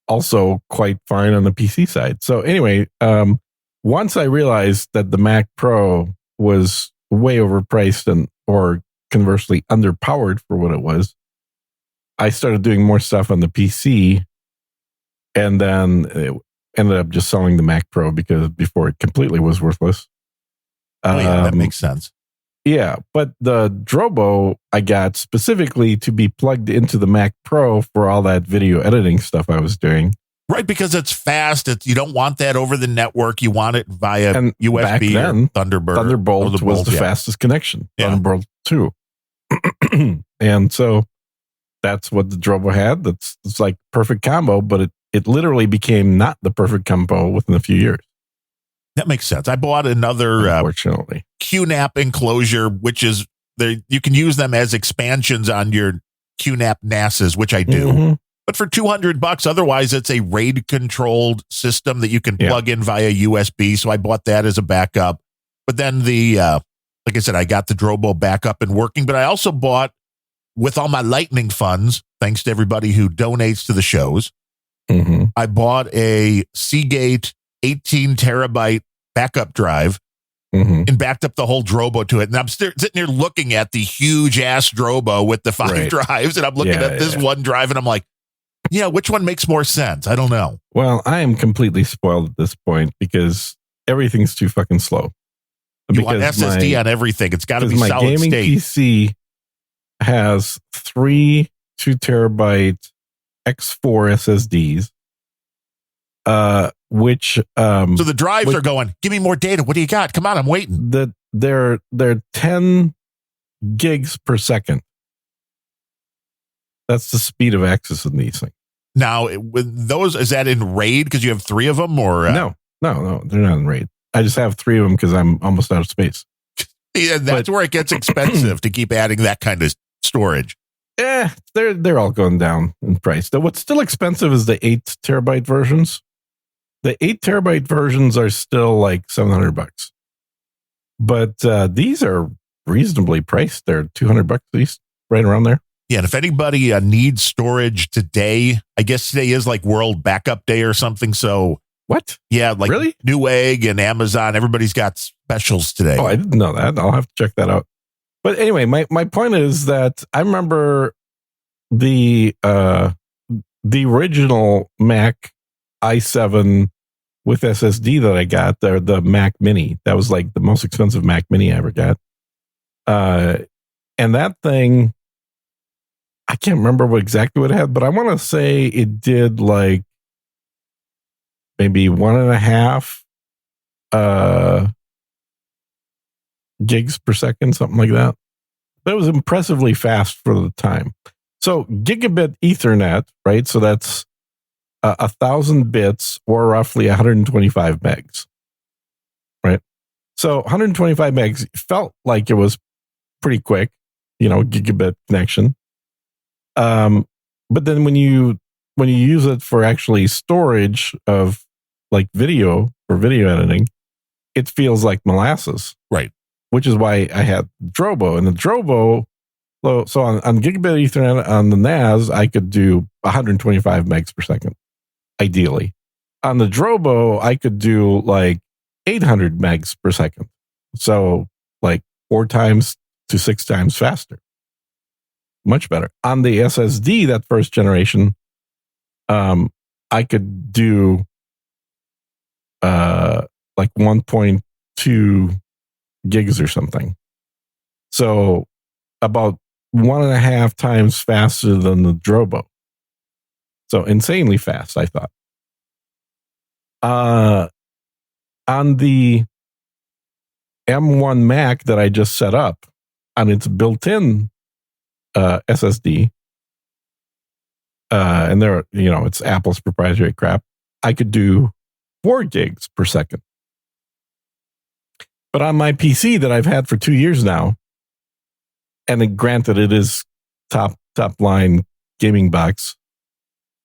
also quite fine on the PC side. So anyway, once I realized that the Mac Pro was way overpriced or conversely underpowered for what it was, I started doing more stuff on the PC, and then it ended up just selling the Mac Pro because before it completely was worthless. That makes sense. Yeah, but the Drobo I got specifically to be plugged into the Mac Pro for all that video editing stuff I was doing. Right, because it's fast. You don't want that over the network. You want it via And USB back then, or Thunderbolt. was the fastest connection. Yeah. Thunderbolt 2. And so that's what the Drobo had. It's like perfect combo, but it literally became not the perfect combo within a few years. That makes sense. I bought another Unfortunately. QNAP enclosure, which is you can use them as expansions on your QNAP NASs, which I do. Mhm. But for $200, otherwise it's a RAID controlled system that you can plug in via USB. So I bought that as a backup. But then like I said, I got the Drobo back up and working. But I also bought, with all my Lightning funds, thanks to everybody who donates to the shows, Mhm. I bought a Seagate 18 terabyte backup drive Mhm. and backed up the whole Drobo to it. And I'm sitting here looking at the huge ass Drobo with the 5 Right. drives. And I'm looking at this one drive and I'm like, yeah, which one makes more sense? I don't know. Well, I am completely spoiled at this point because everything's too fucking slow. You want SSD on everything. It's got to be my solid gaming state. PC has 3 2-terabyte X4 SSDs, which So the drives are going, give me more data. What do you got? Come on, I'm waiting. they're 10 gigs per second. That's the speed of access in these things. Now, with those, is that in RAID because you have 3 of them? Or No, they're not in RAID. I just have 3 of them because I'm almost out of space. Yeah, that's where it gets expensive to keep adding that kind of storage. They're all going down in price. What's still expensive is the 8 terabyte versions. The 8 terabyte versions are still like $700, but these are reasonably priced. They're $200 at least, right around there. Yeah, and if anybody needs storage today, I guess today is like World Backup Day or something. So What? yeah, like Really? Newegg and Amazon, everybody's got specials today. Oh, I didn't know that. I'll have to check that out. But anyway, my point is that I remember the original Mac i7 with SSD that I got, the Mac Mini. That was like the most expensive Mac Mini I ever got. And that thing, I can't remember exactly what it had, but I want to say it did like maybe 1.5 gigs per second, something like that. But it was impressively fast for the time. So gigabit Ethernet, right? So that's 1,000 bits or roughly 125 megs, right? So 125 megs felt like it was pretty quick, gigabit connection. But then when you use it for actually storage of like video or video editing, it feels like molasses. Right. Which is why I had Drobo. And the Drobo, so on gigabit Ethernet on the NAS, I could do 125 megs per second, ideally. On the Drobo, I could do like 800 megs per second. So like 4 times to 6 times faster. Much better. On the SSD, that first generation, I could do like 1.2 gigs or something. So about 1.5 times faster than the Drobo. So insanely fast, I thought. On the M1 Mac that I just set up on its built-in SSD, and there, it's Apple's proprietary crap, I could do 4 gigs per second. But on my PC that I've had for 2 years now, and granted it is top line gaming box,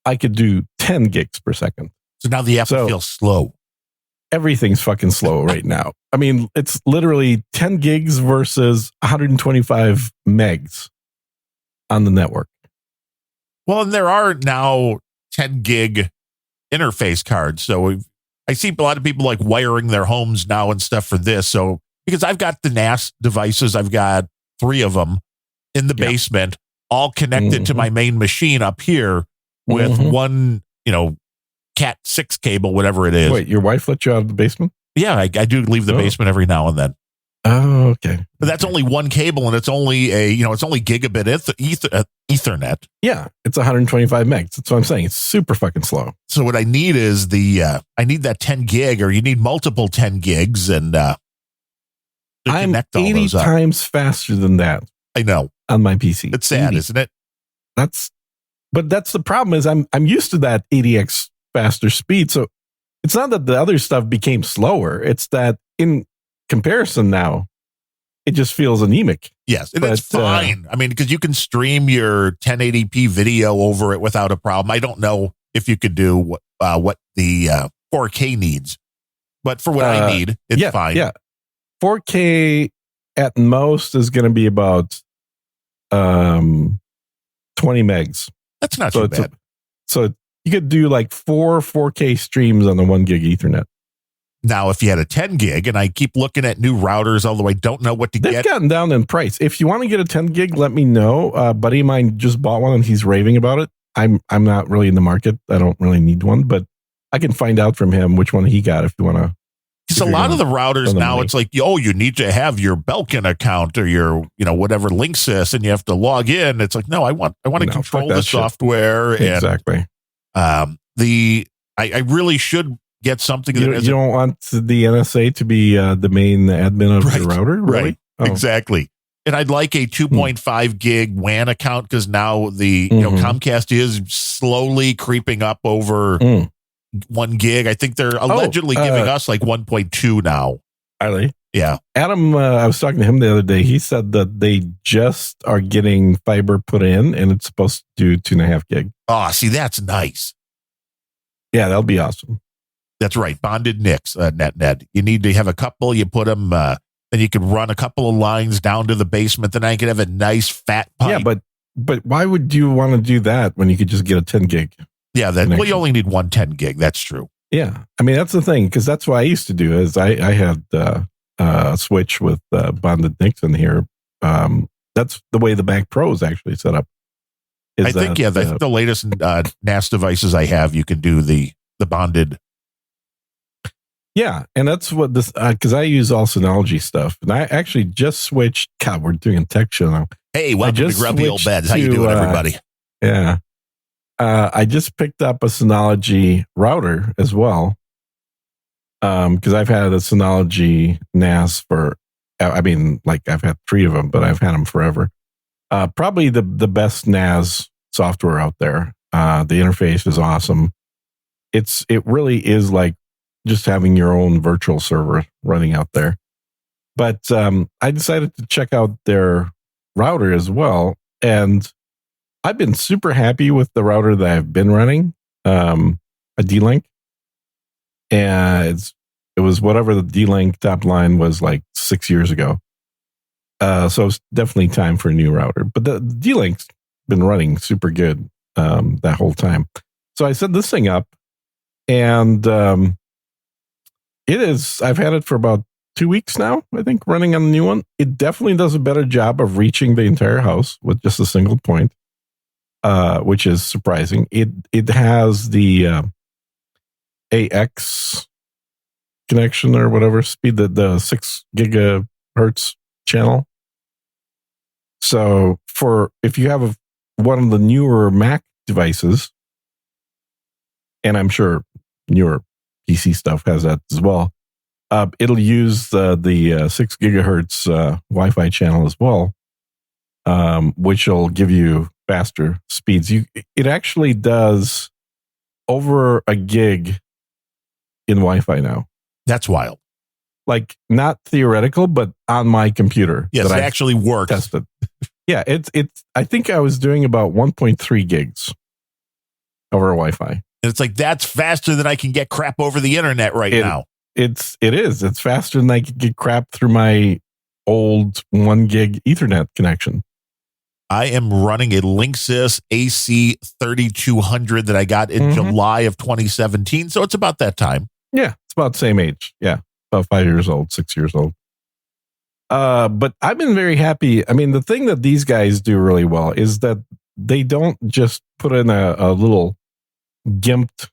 I could do 10 gigs per second. So now the Apple feels slow. everything's fucking slow right now. I mean, it's literally 10 gigs versus 125 megs on the network. Well, and there are now 10 gig interface cards. So I see a lot of people like wiring their homes now and stuff for this. So because I've got the NAS devices, I've got 3 of them in the basement, all connected to my main machine up here with one, Cat 6 cable, whatever it is. Wait, your wife let you out of the basement? Yeah, I do leave the basement every now and then. Oh, okay. But that's only one cable, and it's only it's only gigabit Ethernet. Yeah, it's 125 megs. That's what I'm saying. It's super fucking slow. So what I need is I need that 10 gig, or you need multiple 10 gigs, and I'm connect all 80 those up. times faster than that I know. on my PC. It's sad, 80. isn't it? But that's the problem is I'm used to that 80x faster speed. So it's not that the other stuff became slower. It's that in comparison now, it just feels anemic. Yes, and it's fine. I mean, because you can stream your 1080p video over it without a problem. I don't know if you could do what the 4K needs, but for what I need, it's fine. Yeah, 4K at most is going to be about 20 megs. That's not too bad. So you could do like 4 4K streams on the 1 gig Ethernet. Now, if you had a 10 gig, and I keep looking at new routers, although I don't know what to They've get. gotten down in price. If you want to get a 10 gig, let me know. A buddy of mine just bought one and he's raving about it. I'm not really in the market. I don't really need one, but I can find out from him which one he got if you want to. Because a lot of the routers now, it's like, you need to have your Belkin account or your, whatever Linksys, and you have to log in. It's like, no, I want to control the software. Exactly. And I really should get something. You don't want the NSA to be the main admin of the router, really? Right? Oh. Exactly. And I'd like a 2.5 gig WAN account, because now the Comcast is slowly creeping up over 1 gig. I think they're allegedly giving us like 1.2 now. Really? Yeah. Adam, I was talking to him the other day. He said that they just are getting fiber put in, and it's supposed to do 2.5 gig. Oh, see, that's nice. Yeah, that'll be awesome. That's right. Bonded NICs, net. You need to have a couple. You put them, then you can run a couple of lines down to the basement. Then I could have a nice fat pipe. Yeah, but why would you want to do that when you could just get a 10 gig? Yeah, well, you only need 1 10 gig. That's true. Yeah, I mean, that's the thing, because that's what I used to do. Is I had a switch with bonded NICs in here. That's the way the Mac Pro is actually set up. I think the latest NAS devices I have, you can do the bonded. Yeah, and that's what this, because I use all Synology stuff, and I actually just switched. God, we're doing a tech show now. Hey, welcome to Grumpy Old Beds. How you doing, everybody? Yeah. I just picked up a Synology router as well, because I've had a Synology NAS I've had 3 of them, but I've had them forever. Probably the best NAS software out there. The interface is awesome. It really is like just having your own virtual server running out there. But I decided to check out their router as well, and I've been super happy with the router that I've been running, a D-Link. And it was whatever the D-Link top line was like 6 years ago. So it's definitely time for a new router. But the D-Link's been running super good that whole time. So I set this thing up, and I've had it for about 2 weeks now, I think, running on the new one. It definitely does a better job of reaching the entire house with just a single point. Which is surprising. It has the AX connection or whatever speed, the 6 gigahertz channel. So if you have one of the newer Mac devices, and I'm sure newer PC stuff has that as well, it'll use the 6 gigahertz Wi-Fi channel as well, which will give you faster speeds. It actually does over a gig in Wi-Fi now. That's wild. Like, not theoretical, but on my computer. Yes, it actually works. Tested. Yeah, it's. I think I was doing about 1.3 gigs over Wi-Fi. And it's like, that's faster than I can get crap over the internet now. It's faster than I could get crap through my old 1 gig Ethernet connection. I am running a Linksys AC3200 that I got in July of 2017. So it's about that time. Yeah, it's about the same age. Yeah, about 5 years old, 6 years old. But I've been very happy. I mean, the thing that these guys do really well is that they don't just put in a little gimped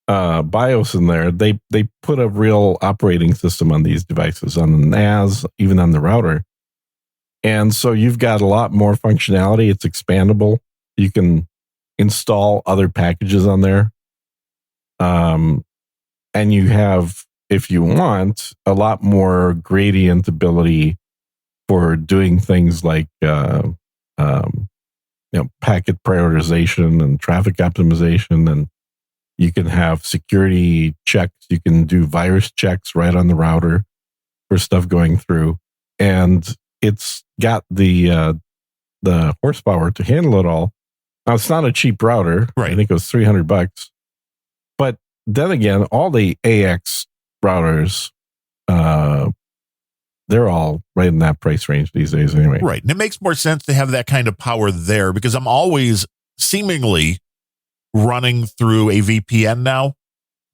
BIOS in there. They put a real operating system on these devices, on the NAS, even on the router. And so you've got a lot more functionality. It's expandable. You can install other packages on there. And you have, if you want, a lot more gradient ability for doing things like packet prioritization and traffic optimization, and you can have security checks. You can do virus checks right on the router for stuff going through, and it's got the horsepower to handle it all. Now, it's not a cheap router. Right. I think it was $300. But then again, all the AX routers, they're all right in that price range these days anyway. Right. And it makes more sense to have that kind of power there because I'm always seemingly running through a VPN now.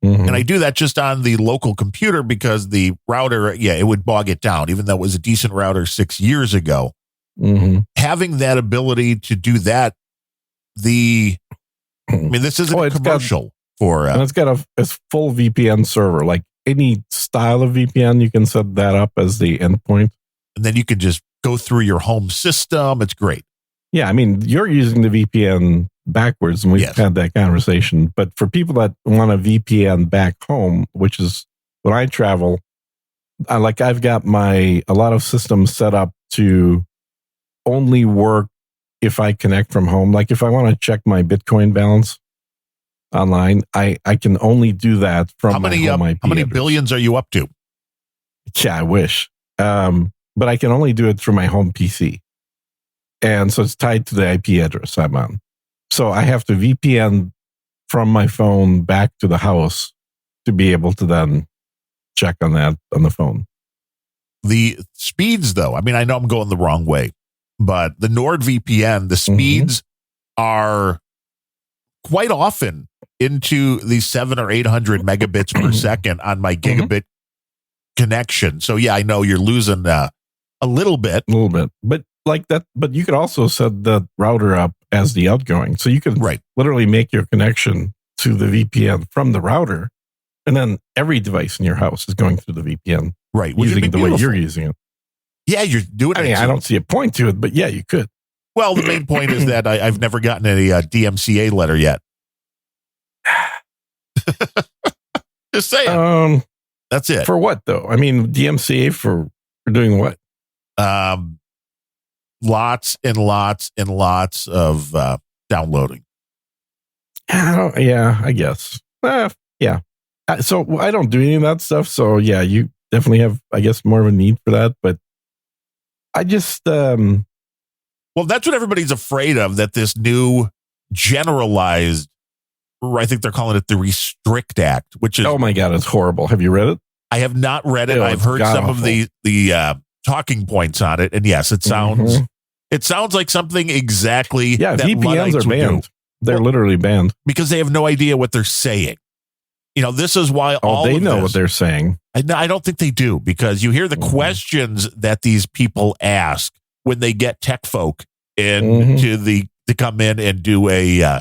And I do that just on the local computer because the router, it would bog it down, even though it was a decent router 6 years ago. Having that ability to do that, this isn't a commercial for... and it's got a full VPN server. Like any style of VPN, you can set that up as the endpoint. And then you can just go through your home system. It's great. Yeah, I mean, you're using the VPN backwards, and we've had that conversation. But for people that want a VPN back home, which is when I travel, I've got a lot of systems set up to only work if I connect from home. Like if I want to check my Bitcoin balance online, I can only do that from my home IP How many address. billions are you up to? Yeah, I wish. But I can only do it through my home PC. And so it's tied to the IP address I'm on. So I have to VPN from my phone back to the house to be able to then check on that on the phone. The speeds, though, I mean, I know I'm going the wrong way, but the NordVPN, the speeds are quite often into the 700 or 800 megabits per second on my gigabit connection. So, yeah, I know you're losing a little bit. But like that, but you could also set the router up as the outgoing. So you could literally make your connection to the VPN from the router, and then every device in your house is going through the VPN. Right. Using it the way you're using it. Yeah, you're doing it. I mean, I don't see a point to it, but yeah, you could. Well, the main point is that I've never gotten any DMCA letter yet. Just saying. That's it. For what, though? I mean, DMCA for doing what? Lots and lots and lots of downloading. I guess. Yeah. So I don't do any of that stuff. So yeah, you definitely have, I guess, more of a need for that. But I just... well, that's what everybody's afraid of, that this new generalized, I think they're calling it the Restrict Act, which is... Oh my God, it's horrible. Have you read it? I have not read it. I've heard some of the talking points on it, and yes, it sounds like something exactly. Yeah, that VPNs Luddites are would banned. do. They're literally banned because they have no idea what they're saying. This is why they know what they're saying. I don't think they do, because you hear the questions that these people ask when they get tech folk in to come in and do a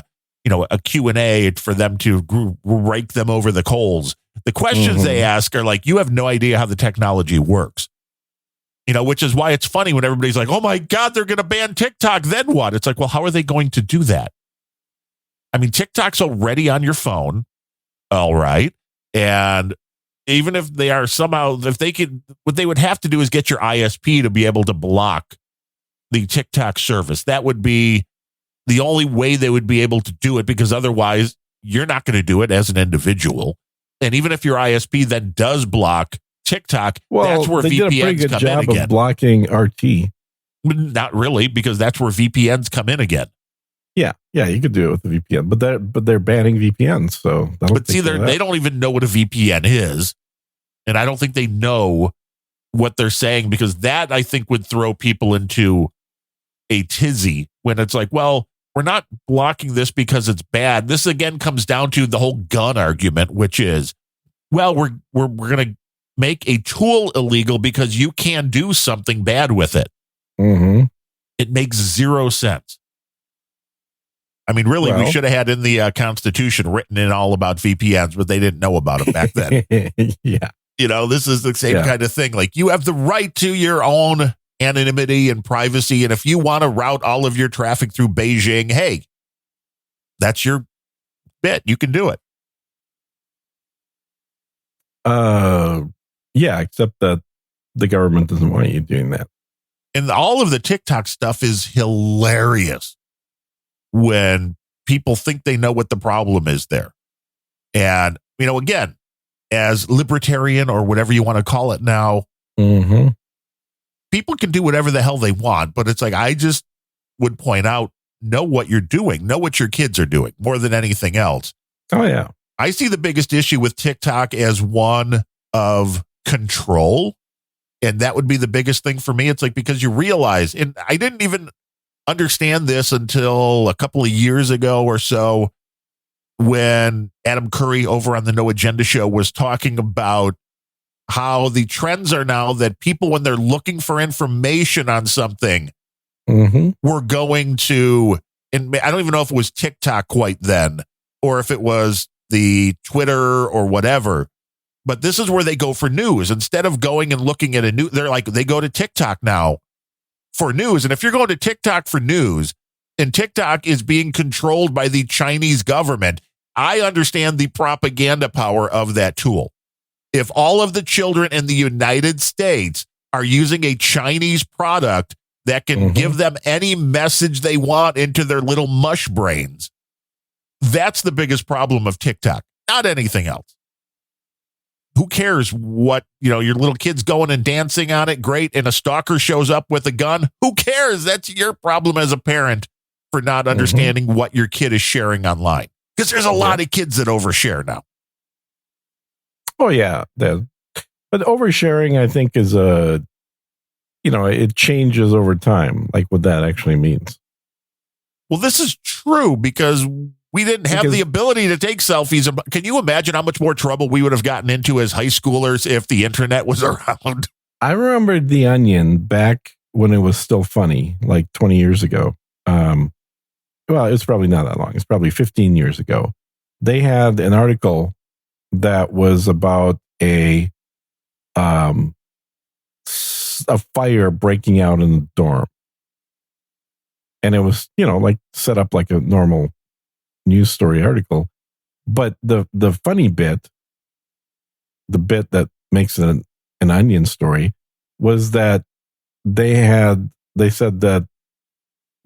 Q&A for them to rake them over the coals. The questions they ask are like, you have no idea how the technology works. Which is why it's funny when everybody's like, oh my God, they're going to ban TikTok. Then what? It's like, well, how are they going to do that? I mean, TikTok's already on your phone. All right. And even if they are somehow, if they could, what they would have to do is get your ISP to be able to block the TikTok service. That would be the only way they would be able to do it, because otherwise you're not going to do it as an individual. And even if your ISP then does block TikTok, that's where they did a pretty VPNs good come job in again. of blocking RT. Not really, because that's where VPNs come in again. Yeah, you could do it with the VPN, but they're banning VPNs. So but see, they don't even know what a VPN is. And I don't think they know what they're saying, because that, I think, would throw people into a tizzy when it's like, well, we're not blocking this because it's bad. This again comes down to the whole gun argument, which is, well, we're going to make a tool illegal because you can do something bad with it. Mm-hmm. It makes zero sense. I mean, really, we should have had in the Constitution written in all about VPNs, but they didn't know about it back then. Yeah. You know, this is the same kind of thing. Like, you have the right to your own anonymity and privacy. And if you want to route all of your traffic through Beijing, hey, that's your bit. You can do it. Yeah, except that the government doesn't want you doing that. And all of the TikTok stuff is hilarious when people think they know what the problem is there. And, you know, again, as libertarian or whatever you want to call it now, mm-hmm. people can do whatever the hell they want. But it's like, I just would point out, know what you're doing, know what your kids are doing more than anything else. Oh, yeah. I see the biggest issue with TikTok as one of control. And that would be the biggest thing for me. It's like, because you realize, and I didn't even understand this until a couple of years ago or so, when Adam Curry over on the No Agenda show was talking about how the trends are now that people, when they're looking for information on something, mm-hmm. we're going to, and I don't even know if it was TikTok quite then, or if it was the Twitter or whatever, but this is where they go for news. Instead of going and looking at a new, they're like, they go to TikTok now for news. And if you're going to TikTok for news, and TikTok is being controlled by the Chinese government, I understand the propaganda power of that tool. If all of the children in the United States are using a Chinese product that can mm-hmm. give them any message they want into their little mush brains, that's the biggest problem of TikTok, not anything else. Who cares what, you know, your little kid's going and dancing on it? Great. And a stalker shows up with a gun. Who cares? That's your problem as a parent for not understanding mm-hmm. what your kid is sharing online. Because there's a lot of kids that overshare now. Oh, yeah. But oversharing, I think, is it changes over time, like what that actually means. Well, this is true because we didn't have the ability to take selfies. Can you imagine how much more trouble we would have gotten into as high schoolers if the internet was around? I remember The Onion back when it was still funny, like 20 years ago. Well, it's probably not that long. It's probably 15 years ago. They had an article that was about a fire breaking out in the dorm. And it was, like set up like a normal news story article. But the funny bit, the bit that makes it an Onion story, was that they said that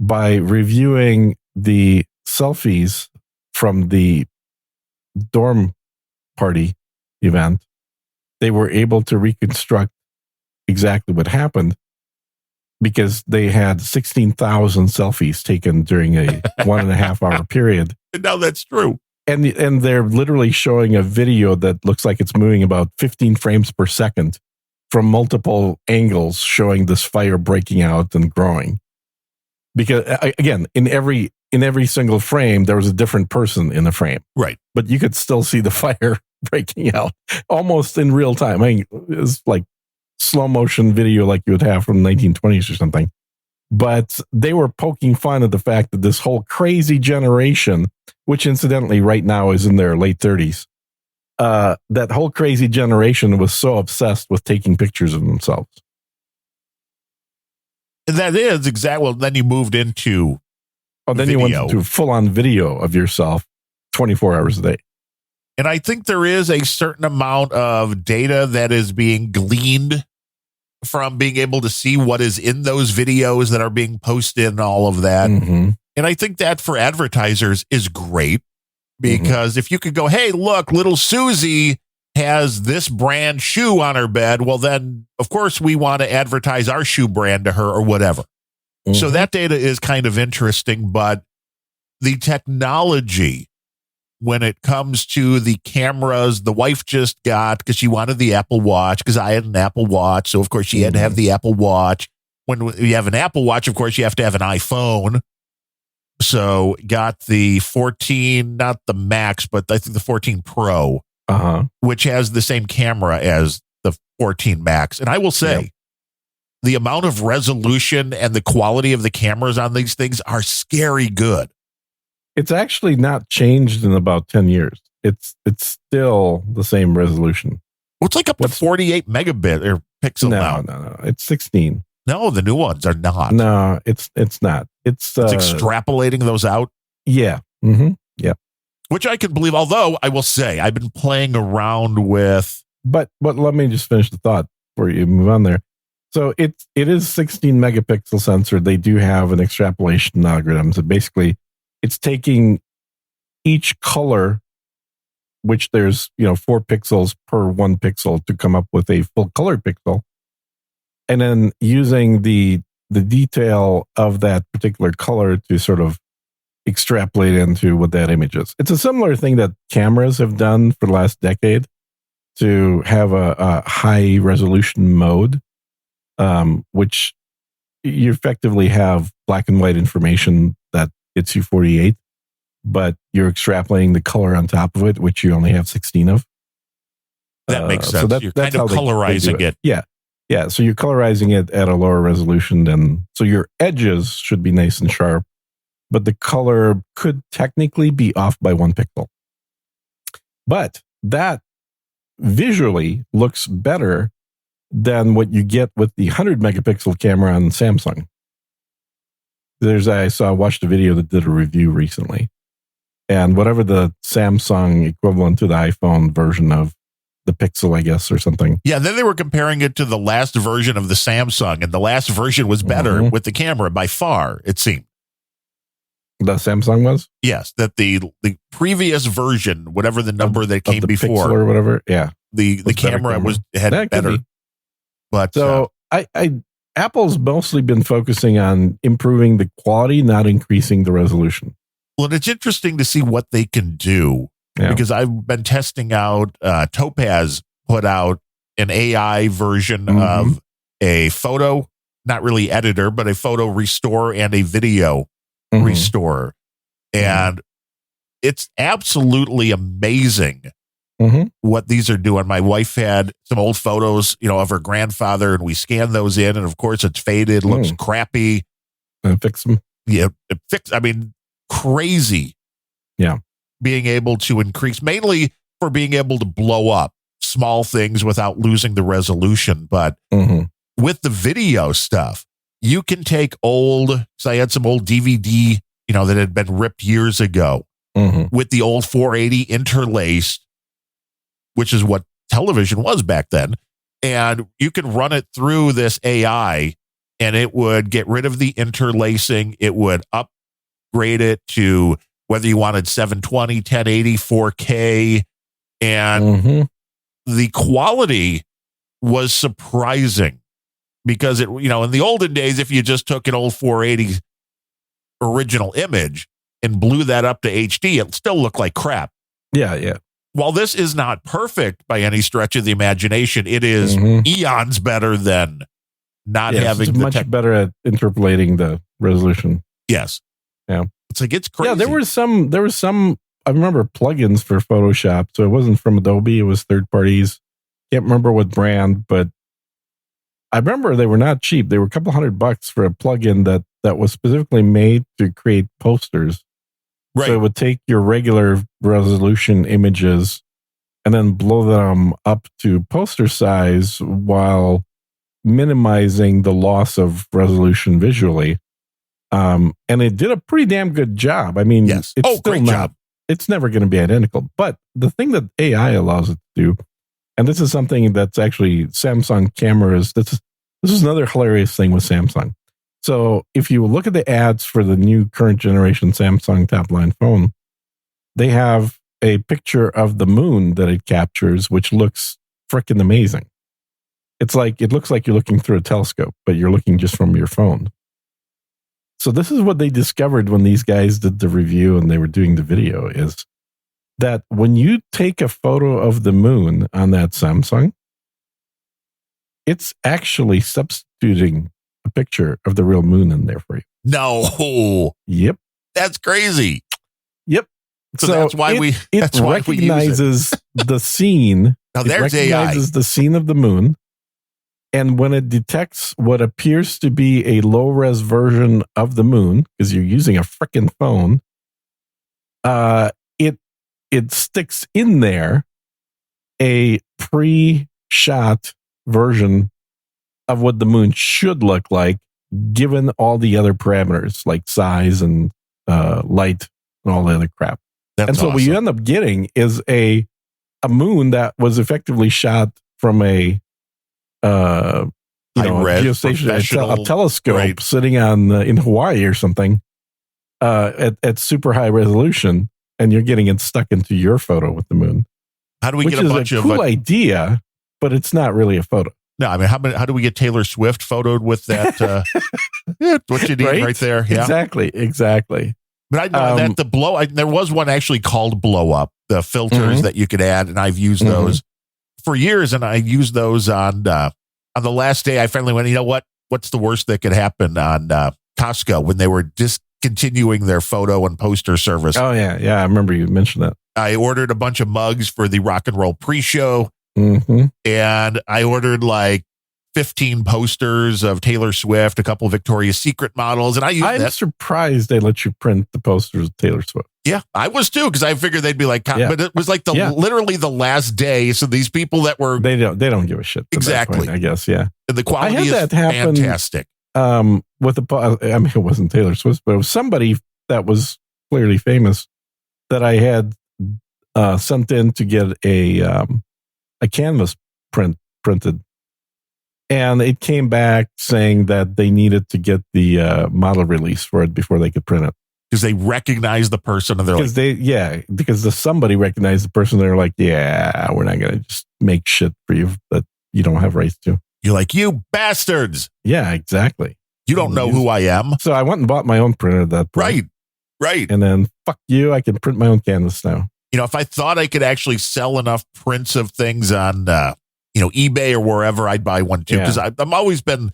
by reviewing the selfies from the dorm party event, they were able to reconstruct exactly what happened because they had 16,000 selfies taken during a 1.5 hour period. No, that's true. And they're literally showing a video that looks like it's moving about 15 frames per second from multiple angles, showing this fire breaking out and growing. Because again, in every single frame, there was a different person in the frame. Right. But you could still see the fire breaking out almost in real time. I mean, it's like slow motion video like you would have from the 1920s or something. But they were poking fun at the fact that this whole crazy generation, which incidentally right now is in their late 30s, that whole crazy generation was so obsessed with taking pictures of themselves. And that is exactly, well, then you moved into you went to full-on video of yourself 24 hours a day. And I think there is a certain amount of data that is being gleaned from being able to see what is in those videos that are being posted and all of that. Mm-hmm. And I think that for advertisers is great because if you could go, hey, look, little Susie has this brand shoe on her bed. Well, then, of course, we want to advertise our shoe brand to her or whatever. Mm-hmm. So that data is kind of interesting, but the technology when it comes to the cameras, the wife just got, because she wanted the Apple Watch, because I had an Apple Watch. So, of course, she had to have the Apple Watch. When you have an Apple Watch, of course, you have to have an iPhone. So got the 14, not the Max, but I think the 14 Pro, which has the same camera as the 14 Max. And I will say, the amount of resolution and the quality of the cameras on these things are scary good. It's actually not changed in about 10 years. It's still the same resolution. Well, it's like up to 48 megabit or pixel now. No. It's 16. No, the new ones are not. No, it's not. It's extrapolating those out. Yeah. Mm-hmm. Yeah. Which I can believe. Although I will say I've been playing around with. But let me just finish the thought before you move on there. So it is 16 megapixel sensor. They do have an extrapolation algorithm. So basically, it's taking each color, which there's 4 pixels per 1 pixel to come up with a full color pixel, and then using the detail of that particular color to sort of extrapolate into what that image is. It's a similar thing that cameras have done for the last decade to have a high resolution mode, which you effectively have black and white information that gets you 48, but you're extrapolating the color on top of it, which you only have 16 of. That makes sense. So you're kind of colorizing it. Yeah. So you're colorizing it at a lower resolution so your edges should be nice and sharp, but the color could technically be off by 1 pixel. But that visually looks better than what you get with the 100 megapixel camera on Samsung. I watched a video that did a review recently, and whatever the Samsung equivalent to the iPhone version of the Pixel, I guess, or something. Yeah, then they were comparing it to the last version of the Samsung, and the last version was better with the camera by far, it seemed. The Samsung was? Yes, that the previous version, whatever the number that came before, Pixel or whatever, the camera had better. But so Apple's mostly been focusing on improving the quality, not increasing the resolution. Well, and it's interesting to see what they can do. Because I've been testing out, Topaz put out an AI version of a photo, not really editor, but a photo restore and a video restore. And it's absolutely amazing what these are doing. My wife had some old photos, of her grandfather, and we scanned those in. And of course, it's faded, looks crappy. And fix them. Yeah. Crazy. Yeah. Being able to increase, mainly for being able to blow up small things without losing the resolution. But with the video stuff, you can take so I had some old DVD, that had been ripped years ago with the old 480 interlaced, which is what television was back then. And you can run it through this AI and it would get rid of the interlacing. It would upgrade it to whether you wanted 720, 1080, 4K, and the quality was surprising because in the olden days, if you just took an old 480 original image and blew that up to HD, it still looked like crap. Yeah. While this is not perfect by any stretch of the imagination, it is eons better than not having it's much better at interpolating the resolution. Yes. Yeah. It's like, it's crazy. Yeah, there were some, I remember plugins for Photoshop. So it wasn't from Adobe, it was third parties. Can't remember what brand, but I remember they were not cheap. They were a couple $100 for a plugin that was specifically made to create posters. Right. So it would take your regular resolution images and then blow them up to poster size while minimizing the loss of resolution visually. And it did a pretty damn good job. I mean, yes. It's still great job. It's never going to be identical. But the thing that AI allows it to do, and this is something that's actually Samsung cameras, this is another hilarious thing with Samsung. So if you look at the ads for the new current generation Samsung top line phone, they have a picture of the moon that it captures, which looks freaking amazing. It looks like you're looking through a telescope, but you're looking just from your phone. So this is what they discovered when these guys did the review and they were doing the video is that when you take a photo of the moon on that Samsung, it's actually substituting a picture of the real moon in there for you. No. Yep. That's crazy. Yep. So that's why it recognizes the scene. Now it there's recognizes the scene of the moon. And when it detects what appears to be a low-res version of the moon, because you're using a frickin' phone, it sticks in there a pre-shot version of what the moon should look like, given all the other parameters like size and light and all the other crap. That's and so awesome. what you end up getting is a moon that was effectively shot from a geostationary a telescope sitting on in Hawaii or something at super high resolution, and you're getting it stuck into your photo with the moon. How do we get a bunch of cool idea, but it's not really a photo. No, I mean, how do we get Taylor Swift photoed with that? What you need right there. Yeah. Exactly. But I know that there was one actually called Blow Up, the filters that you could add, and I've used those for years, and I used those on the last day. I finally went, you know what? What's the worst that could happen on Costco when they were discontinuing their photo and poster service? Oh, yeah. I remember you mentioned that. I ordered a bunch of mugs for the Rock and Roll pre-show, and I ordered like 15 posters of Taylor Swift, a couple of Victoria's Secret models, and I'm surprised they let you print the posters of Taylor Swift. Yeah, I was too, because I figured they'd be like, but it was like literally the last day. So these people that were they don't give a shit. Exactly, point, I guess. Yeah, and the quality is fantastic. With it wasn't Taylor Swift, but it was somebody that was clearly famous that I had sent in to get a canvas printed. And it came back saying that they needed to get the model release for it before they could print it. Because they recognize the person, and because somebody recognized the person. They're like, yeah, we're not going to just make shit for you that you don't have rights to. You're like, you bastards. Yeah, exactly. You don't know who I am. So I went and bought my own printer at that point. Right. And then, fuck you, I can print my own canvas now. You know, if I thought I could actually sell enough prints of things on eBay or wherever, I'd buy one too, because I've always been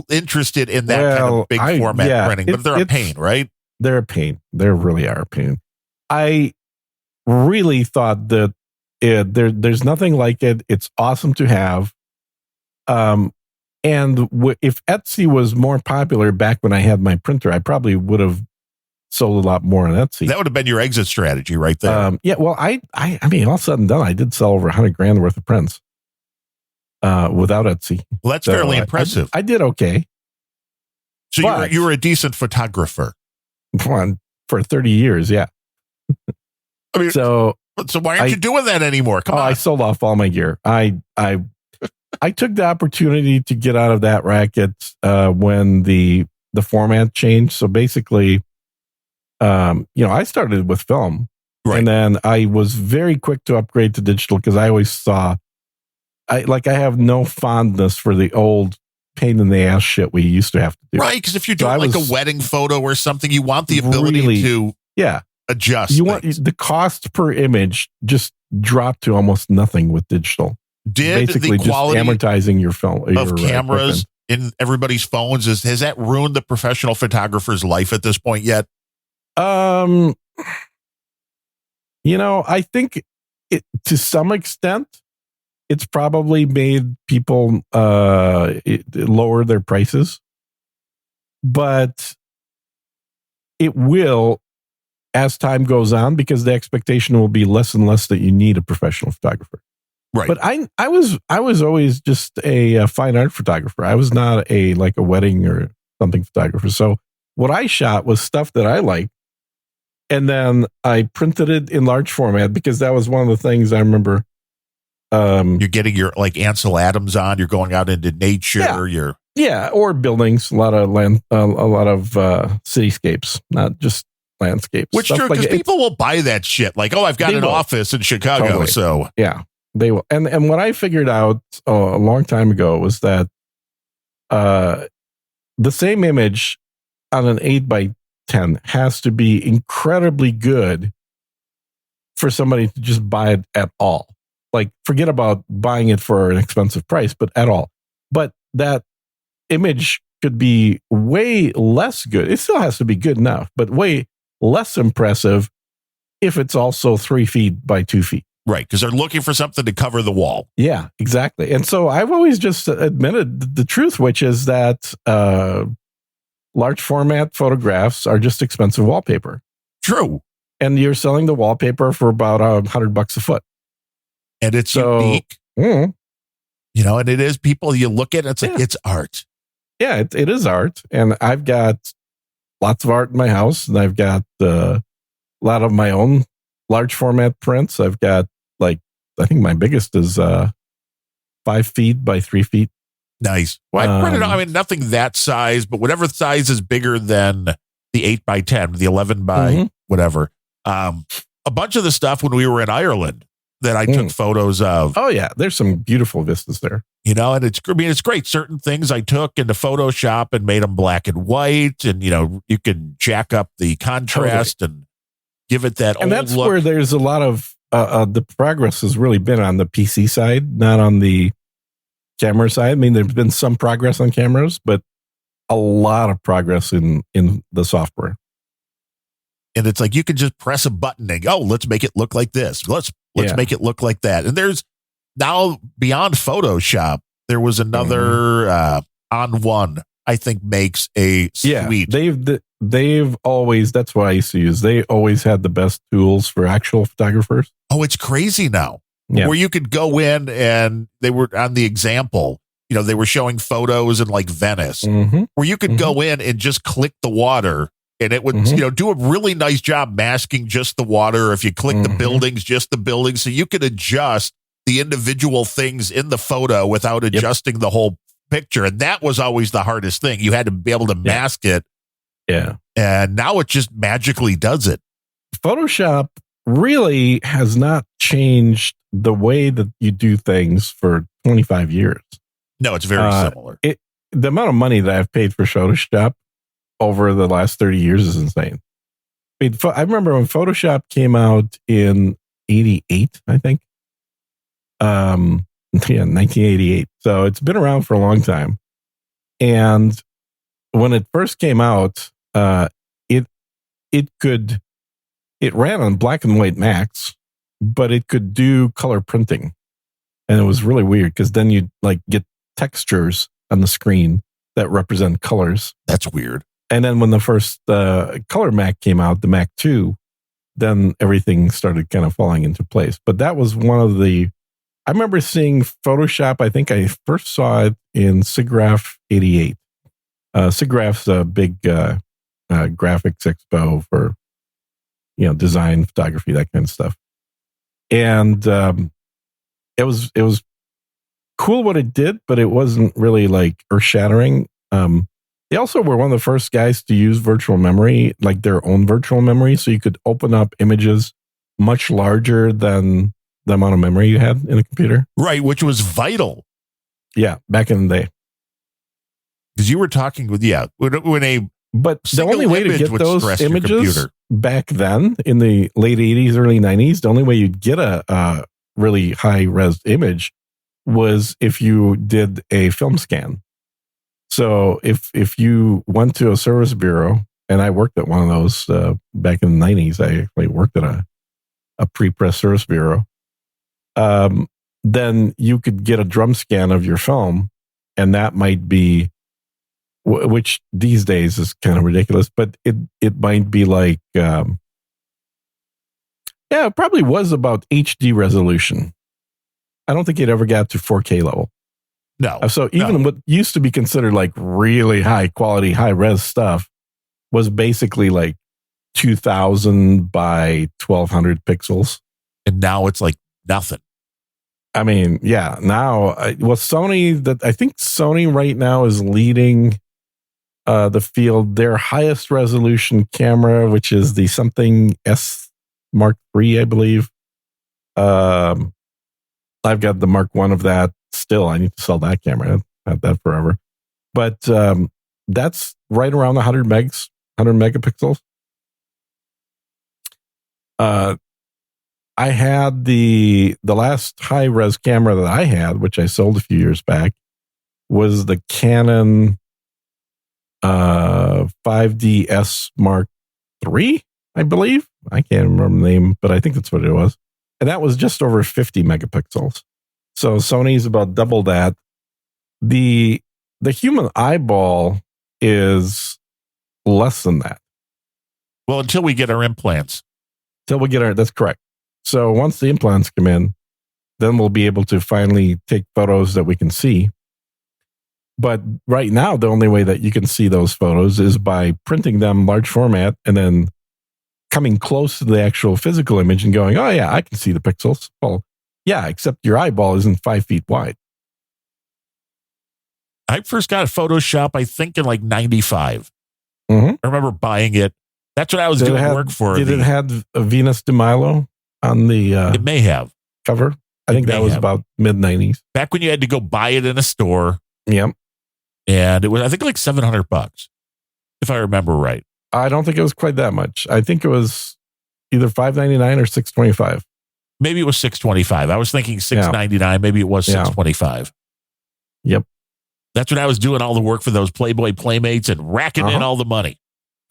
interested in that kind of big format printing, but they're a pain, right? They're a pain. They really are a pain. I really thought that there's nothing like it. It's awesome to have. And if Etsy was more popular back when I had my printer, I probably would have sold a lot more on Etsy. That would have been your exit strategy right there. Well, I mean, all said and done, I did sell over $100,000 worth of prints. Without Etsy. Well, that's fairly impressive. I did okay. So you were a decent photographer. For 30 years, yeah. I mean, so why aren't you doing that anymore? Come on. I sold off all my gear. I took the opportunity to get out of that racket when the format changed. So basically, I started with film, and then I was very quick to upgrade to digital because I always saw. I have no fondness for the old pain in the ass shit we used to have to do. Right, because if you're doing a wedding photo or something, you want the ability to adjust. You want the cost per image just dropped to almost nothing with digital. Did basically the quality just amortizing your film of cameras in everybody's phones has that ruined the professional photographer's life at this point yet? I think it to some extent. It's probably made people lower their prices, but it will as time goes on because the expectation will be less and less that you need a professional photographer. Right. But I was always just a fine art photographer. I was not a wedding or something photographer. So what I shot was stuff that I liked, and then I printed it in large format because that was one of the things I remember. You're getting your Ansel Adams on. You're going out into nature. Or buildings. A lot of land, a lot of cityscapes, not just landscapes. Which true, because people will buy that shit. Like, I've got an office in Chicago, totally. So yeah, they will. And what I figured out a long time ago was that the same image on an 8x10 has to be incredibly good for somebody to just buy it at all. Like, forget about buying it for an expensive price, but at all. But that image could be way less good. It still has to be good enough, but way less impressive if it's also 3 feet by 2 feet. Right, because they're looking for something to cover the wall. Yeah, exactly. And so I've always just admitted the truth, which is that large format photographs are just expensive wallpaper. True. And you're selling the wallpaper for about $100 a foot. And it's unique. Mm, And it is, people, you look at it, it's like, it's art. yeah, it is art. And I've got lots of art in my house, and I've got a lot of my own large format prints. I've got, like, I think my biggest is 5 feet by 3 feet. Nice. Well, I printed, I mean, nothing that size, but whatever size is bigger than the 8 by 10, the 11 by whatever. A bunch of the stuff when we were in Ireland that I took photos of. Oh yeah, there's some beautiful vistas there. And it's great. Certain things I took into Photoshop and made them black and white, and you can jack up the contrast and give it that and old that's look. where there's a lot of the progress has really been on the PC side, not on the camera side. I mean, there's been some progress on cameras, but a lot of progress in the software. And it's like you can just press a button and go, let's make it look like this. Let's make it look like that. And there's now, beyond Photoshop, there was another On1, I think, makes a suite. They've always, that's what I used to use. They always had the best tools for actual photographers. Oh, it's crazy now. Yeah. Where you could go in, and they were on the example, they were showing photos in like Venice, where you could go in and just click the water, and it would, do a really nice job masking just the water. If you click the buildings, just the buildings, so you could adjust the individual things in the photo without adjusting the whole picture. And that was always the hardest thing. You had to be able to mask it. Yeah. And now it just magically does it. Photoshop really has not changed the way that you do things for 25 years. No, it's very similar. The amount of money that I've paid for Photoshop over the last 30 years is insane. I remember when Photoshop came out in 88, I think. 1988. So it's been around for a long time. And when it first came out, it ran on black and white Macs, but it could do color printing. And it was really weird because then you'd like get textures on the screen that represent colors. That's weird. And then when the first color Mac came out, the Mac 2, then everything started kind of falling into place. But that was one of the, I remember seeing Photoshop. I think I first saw it in SIGGRAPH 88. SIGGRAPH's a big graphics expo for, design, photography, that kind of stuff. And it was cool what it did, but it wasn't really like earth shattering. They also were one of the first guys to use virtual memory, like their own virtual memory. So you could open up images much larger than the amount of memory you had in a computer. Right, which was vital. Yeah, back in the day. Because you were talking with, but the only way to get those images back then in the late 80s, early 90s, the only way you'd get a really high res image was if you did a film scan. So if you went to a service bureau, and I worked at one of those back in the 90s, I actually worked at a pre-press service bureau, then you could get a drum scan of your film, and that might be, which these days is kind of ridiculous, but it might be like, it probably was about HD resolution. I don't think it ever got to 4K level. No. So even what used to be considered like really high quality, high res stuff was basically like 2000 by 1200 pixels. And now it's like nothing. I mean, yeah, now, I think Sony right now is leading the field. Their highest resolution camera, which is the something S Mark III, I believe. I've got the Mark I of that. Still, I need to sell that camera. I've had that forever. But that's right around 100 megapixels. I had the last high res camera that I had, which I sold a few years back, was the Canon 5DS Mark III, I believe. I can't remember the name, but I think that's what it was. And that was just over 50 megapixels. So Sony's about double that. The human eyeball is less than that. Well, until we get our implants. That's correct. So once the implants come in, then we'll be able to finally take photos that we can see. But right now, the only way that you can see those photos is by printing them large format and then coming close to the actual physical image and going, oh yeah, I can see the pixels. Well, yeah, except your eyeball isn't 5 feet wide. I first got Photoshop, I think, in like 95. Mm-hmm. I remember buying it. That's what I was doing work for. Did it have Venus de Milo on the it may have cover? I think that was about mid-90s. Back when you had to go buy it in a store. Yep. And it was, I think, like $700, if I remember right. I don't think it was quite that much. I think it was either $5.99 or $6.25. Maybe it was $6.25. I was thinking $6.99. Yeah. Maybe it was $6.25. Yep. That's when I was doing all the work for those Playboy Playmates and racking in all the money.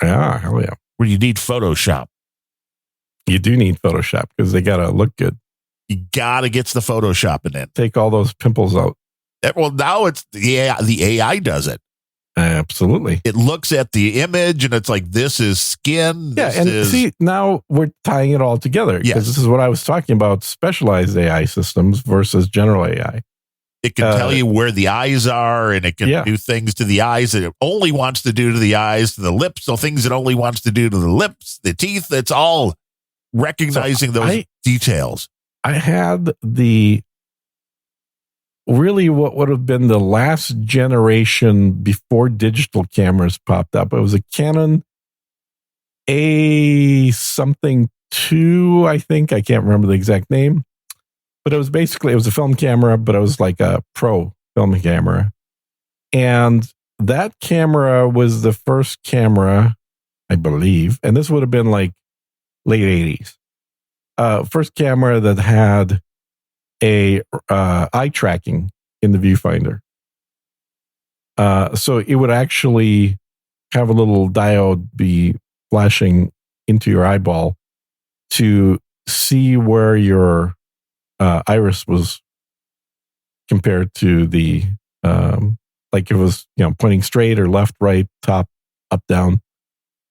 Yeah, hell yeah. Where you need Photoshop. You do need Photoshop because they got to look good. You got to get the Photoshopping in. Take all those pimples out. Well, now it's the AI does it. Absolutely. It looks at the image and it's like, this is skin. See, now we're tying it all together. Because this is what I was talking about, specialized AI systems versus general AI. It can tell you where the eyes are, and it can do things to the eyes that it only wants to do to the eyes, to the lips, so things it only wants to do to the lips, the teeth. It's all recognizing those details. I had really what would have been the last generation before digital cameras popped up. It was a Canon A something 2, I think. I can't remember the exact name. But it was a film camera, but it was like a pro film camera. And that camera was the first camera, I believe, and this would have been like late 80s. First camera that had a eye tracking in the viewfinder. So it would actually have a little diode be flashing into your eyeball to see where your iris was compared to the like it was pointing straight or left, right, top, up, down,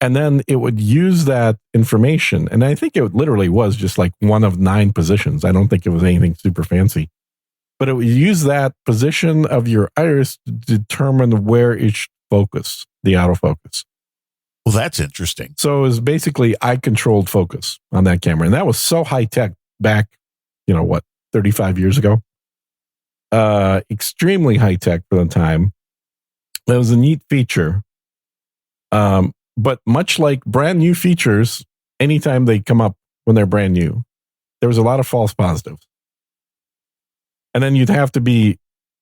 and then it would use that information, and I think it literally was just like one of 9 positions. I don't think it was anything super fancy, but it would use that position of your iris to determine where it should focus, the autofocus. Well, that's interesting. So it was basically eye controlled focus on that camera, and that was so high tech back 35 years ago. Extremely high tech for the time. It was a neat feature. But much like brand new features, anytime they come up when they're brand new, there was a lot of false positives. And then you'd have to be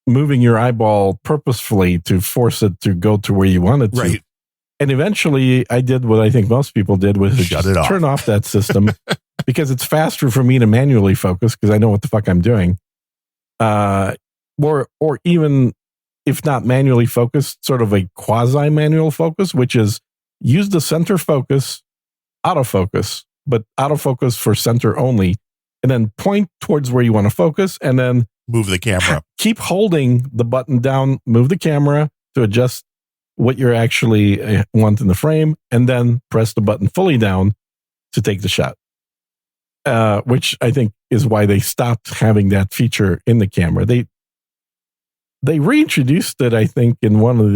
moving your eyeball purposefully to force it to go to where you wanted to. Right. And eventually I did what I think most people did, was turn off that system because it's faster for me to manually focus because I know what the fuck I'm doing. Or even if not manually focused, sort of a quasi-manual focus, which is use the center focus, autofocus, but autofocus for center only, and then point towards where you want to focus, and then move the camera. Keep holding the button down, move the camera to adjust what you're actually want in the frame, and then press the button fully down to take the shot. Which I think is why they stopped having that feature in the camera. They reintroduced it, I think, in one of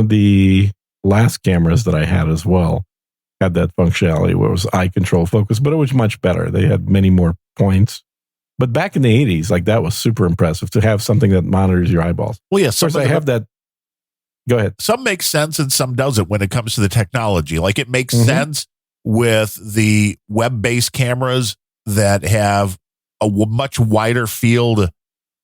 the last cameras that I had as well. Had that functionality where it was eye control focus, but it was much better. They had many more points. But back in the 80s, like that was super impressive to have something that monitors your eyeballs. Well, yes. Of course, I have that. Go ahead. Some makes sense and some doesn't when it comes to the technology. Like it makes sense with the web-based cameras that have a much wider field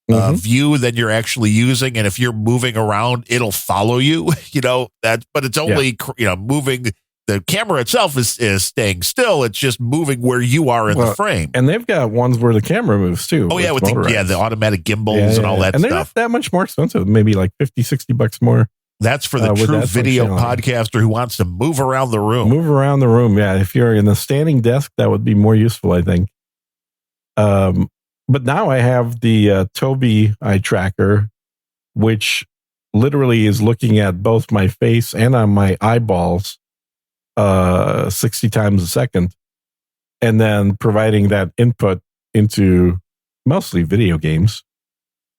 view than you're actually using. And if you're moving around, it'll follow you, but it's only, moving the camera itself is staying still. It's just moving where you are in the frame. And they've got ones where the camera moves too. Oh yeah, with the automatic gimbals and all that and stuff. They're not that much more expensive, maybe like $50-$60 more. That's for the true video podcaster who wants to move around the room. Move around the room, yeah. If you're in a standing desk, that would be more useful, I think. But now I have the Tobii eye tracker, which literally is looking at both my face and on my eyeballs 60 times a second, and then providing that input into mostly video games.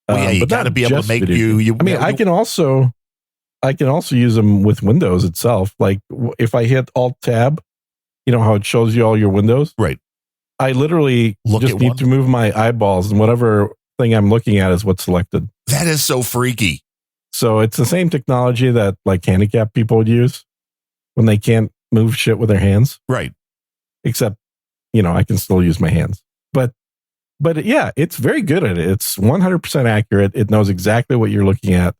Well, yeah, you got to be able to make I can also use them with Windows itself. Like if I hit Alt Tab, you know how it shows you all your windows? Right. I literally just need to move my eyeballs, and whatever thing I'm looking at is what's selected. That is so freaky. So it's the same technology that like handicapped people would use when they can't move shit with their hands. Right. Except, I can still use my hands. But yeah, it's very good at it. It's 100% accurate. It knows exactly what you're looking at.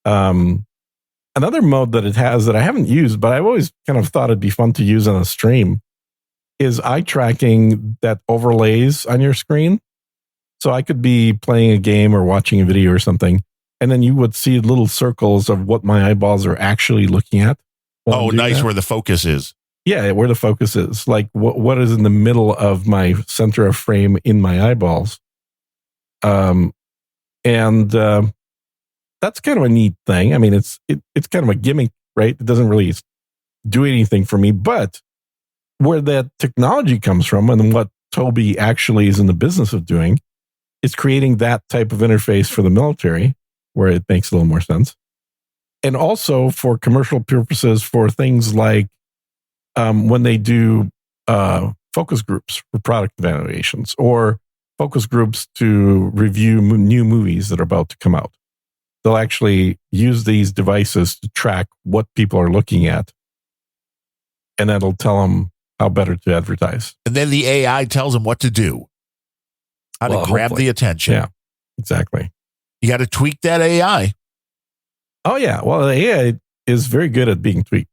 Another mode that it has that I haven't used, but I've always kind of thought it'd be fun to use on a stream, is eye tracking that overlays on your screen. So I could be playing a game or watching a video or something, and then you would see little circles of what my eyeballs are actually looking at. Oh, nice, where the focus is. Yeah, where the focus is. Like what is in the middle of my center of frame in my eyeballs. And that's kind of a neat thing. I mean, it's kind of a gimmick, right? It doesn't really do anything for me, but where that technology comes from and what Tobii actually is in the business of doing is creating that type of interface for the military, where it makes a little more sense. And also for commercial purposes, for things like when they do focus groups for product evaluations, or focus groups to review new movies that are about to come out. They'll actually use these devices to track what people are looking at, and that'll tell them how better to advertise. And then the AI tells them what to do, how to grab the attention. Yeah, exactly. You got to tweak that AI. Oh, yeah. Well, the AI is very good at being tweaked.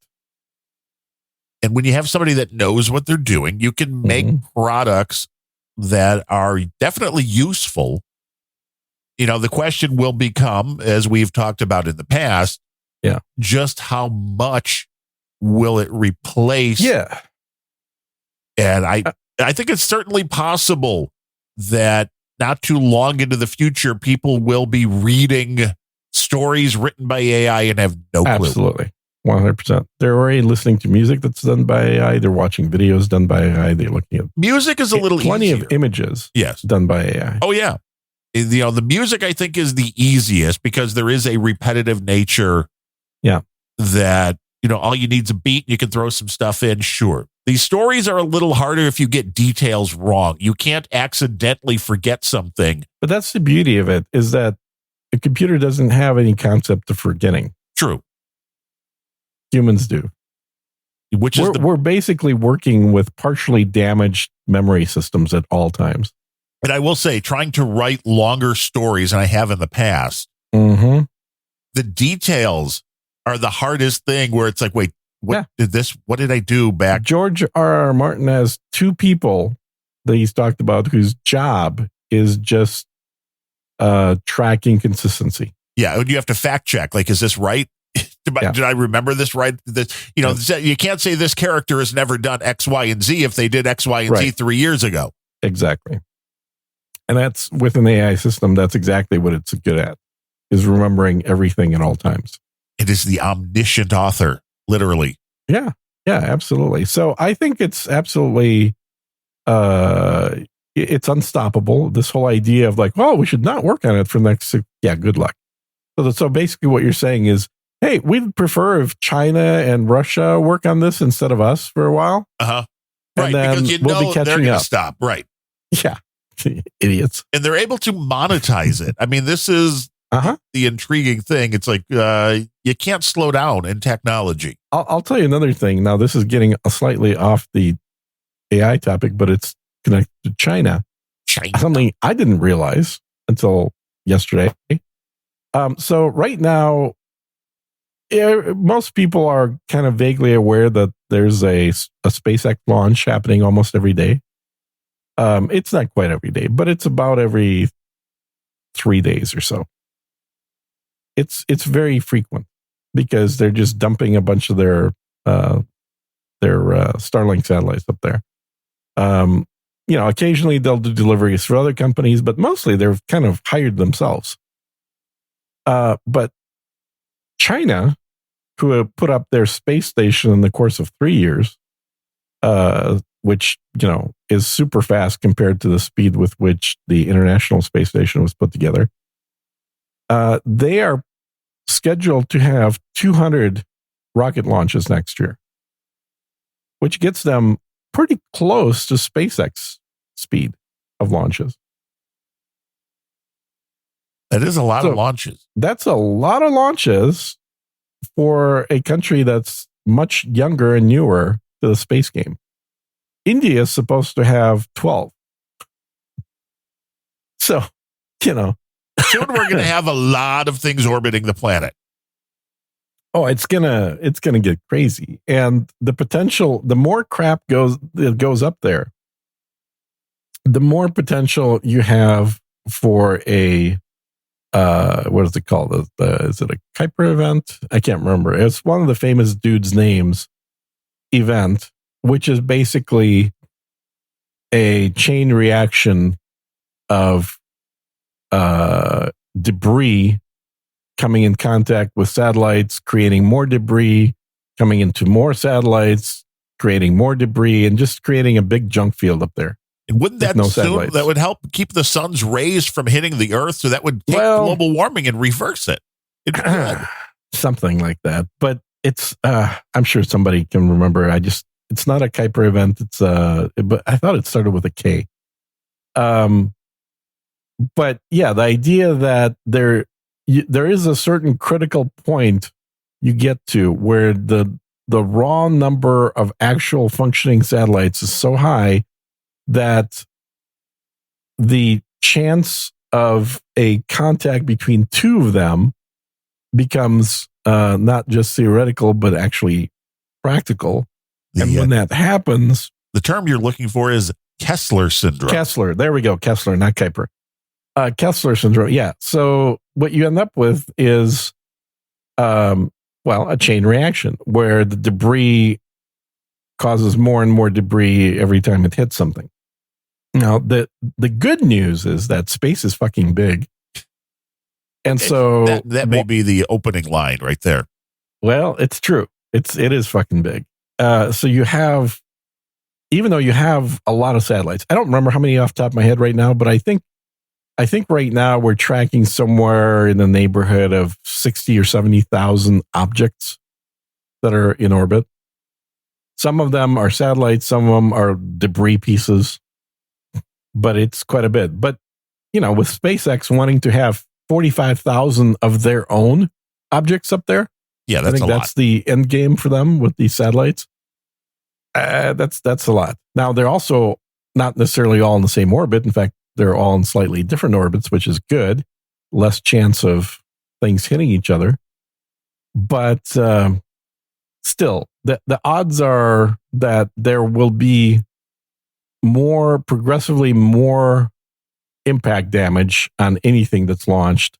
And when you have somebody that knows what they're doing, you can make products that are definitely useful. The question will become, as we've talked about in the past, just how much will it replace? Yeah. And I think it's certainly possible that not too long into the future, people will be reading stories written by AI and have no clue. Absolutely. 100%. They're already listening to music that's done by AI. They're watching videos done by AI. They're looking at music is a little plenty easier. Of images yes, done by AI. Oh, yeah. The music, I think, is the easiest because there is a repetitive nature. Yeah. That, all you need is a beat. You can throw some stuff in. Sure. These stories are a little harder if you get details wrong. You can't accidentally forget something. But that's the beauty of it, is that the computer doesn't have any concept of forgetting. True. Humans do. We're basically working with partially damaged memory systems at all times. And I will say, trying to write longer stories, and I have in the past, the details are the hardest thing, where it's like, wait, what did I do back? George R.R. Martin has two people that he's talked about whose job is just tracking consistency. Yeah, and you have to fact check. Like, is this right? Did I remember this right? You can't say this character has never done X, Y, and Z if they did X, Y, and Z 3 years ago. Exactly. And that's with an AI system. That's exactly what it's good at, is remembering everything at all times. It is the omniscient author, literally. Yeah, absolutely. So I think it's absolutely, it's unstoppable. This whole idea of like, we should not work on it for the next, good luck. So basically what you're saying is, hey, we'd prefer if China and Russia work on this instead of us for a while. Right, and then because we'll be catching they're going to up. stop. Right. Yeah. Idiots. And they're able to monetize it. I mean, this is the intriguing thing. It's like you can't slow down in technology. I'll tell you another thing. Now, this is getting slightly off the AI topic, but it's connected to China. Something I didn't realize until yesterday. So right now, most people are kind of vaguely aware that there's a SpaceX launch happening almost every day. It's not quite every day, but it's about every 3 days or so. It's very frequent because they're just dumping a bunch of their Starlink satellites up there. Occasionally they'll do deliveries for other companies, but mostly they're kind of hired themselves. But China, who have put up their space station in the course of 3 years, which, is super fast compared to the speed with which the International Space Station was put together. They are scheduled to have 200 rocket launches next year, which gets them pretty close to SpaceX speed of launches. That is a lot of launches. That's a lot of launches for a country that's much younger and newer to the space game. India is supposed to have 12. So, soon we're going to have a lot of things orbiting the planet. Oh, it's gonna get crazy. And the potential, the more crap goes up there, the more potential you have for a what is it called? Is it a Kuiper event? I can't remember. It's one of the famous dude's names event, which is basically a chain reaction of debris coming in contact with satellites, creating more debris, coming into more satellites, creating more debris, and just creating a big junk field up there. And wouldn't that that would help keep the sun's rays from hitting the Earth? So that would take global warming and reverse it. Something like that. But it's I'm sure somebody can remember. It's not a Kuiper event. But I thought it started with a K. But yeah, the idea that there is a certain critical point you get to where the raw number of actual functioning satellites is so high that the chance of a contact between two of them becomes not just theoretical, but actually practical. And when that happens... The term you're looking for is Kessler syndrome. Kessler. There we go. Kessler, not Kuiper. Kessler syndrome. Yeah. So what you end up with is, a chain reaction where the debris causes more and more debris every time it hits something. Now, the good news is that space is fucking big. And so that may be the opening line right there. Well, it's true. It is fucking big. So you have, even though you have a lot of satellites, I don't remember how many off the top of my head right now, but I think right now we're tracking somewhere in the neighborhood of 60 or 70,000 objects that are in orbit. Some of them are satellites, some of them are debris pieces, but it's quite a bit. But, with SpaceX wanting to have 45,000 of their own objects up there. Yeah, that's a lot. That's the end game for them with these satellites. That's a lot. Now, they're also not necessarily all in the same orbit. In fact, they're all in slightly different orbits, which is good. Less chance of things hitting each other. But still, the odds are that there will be progressively more impact damage on anything that's launched,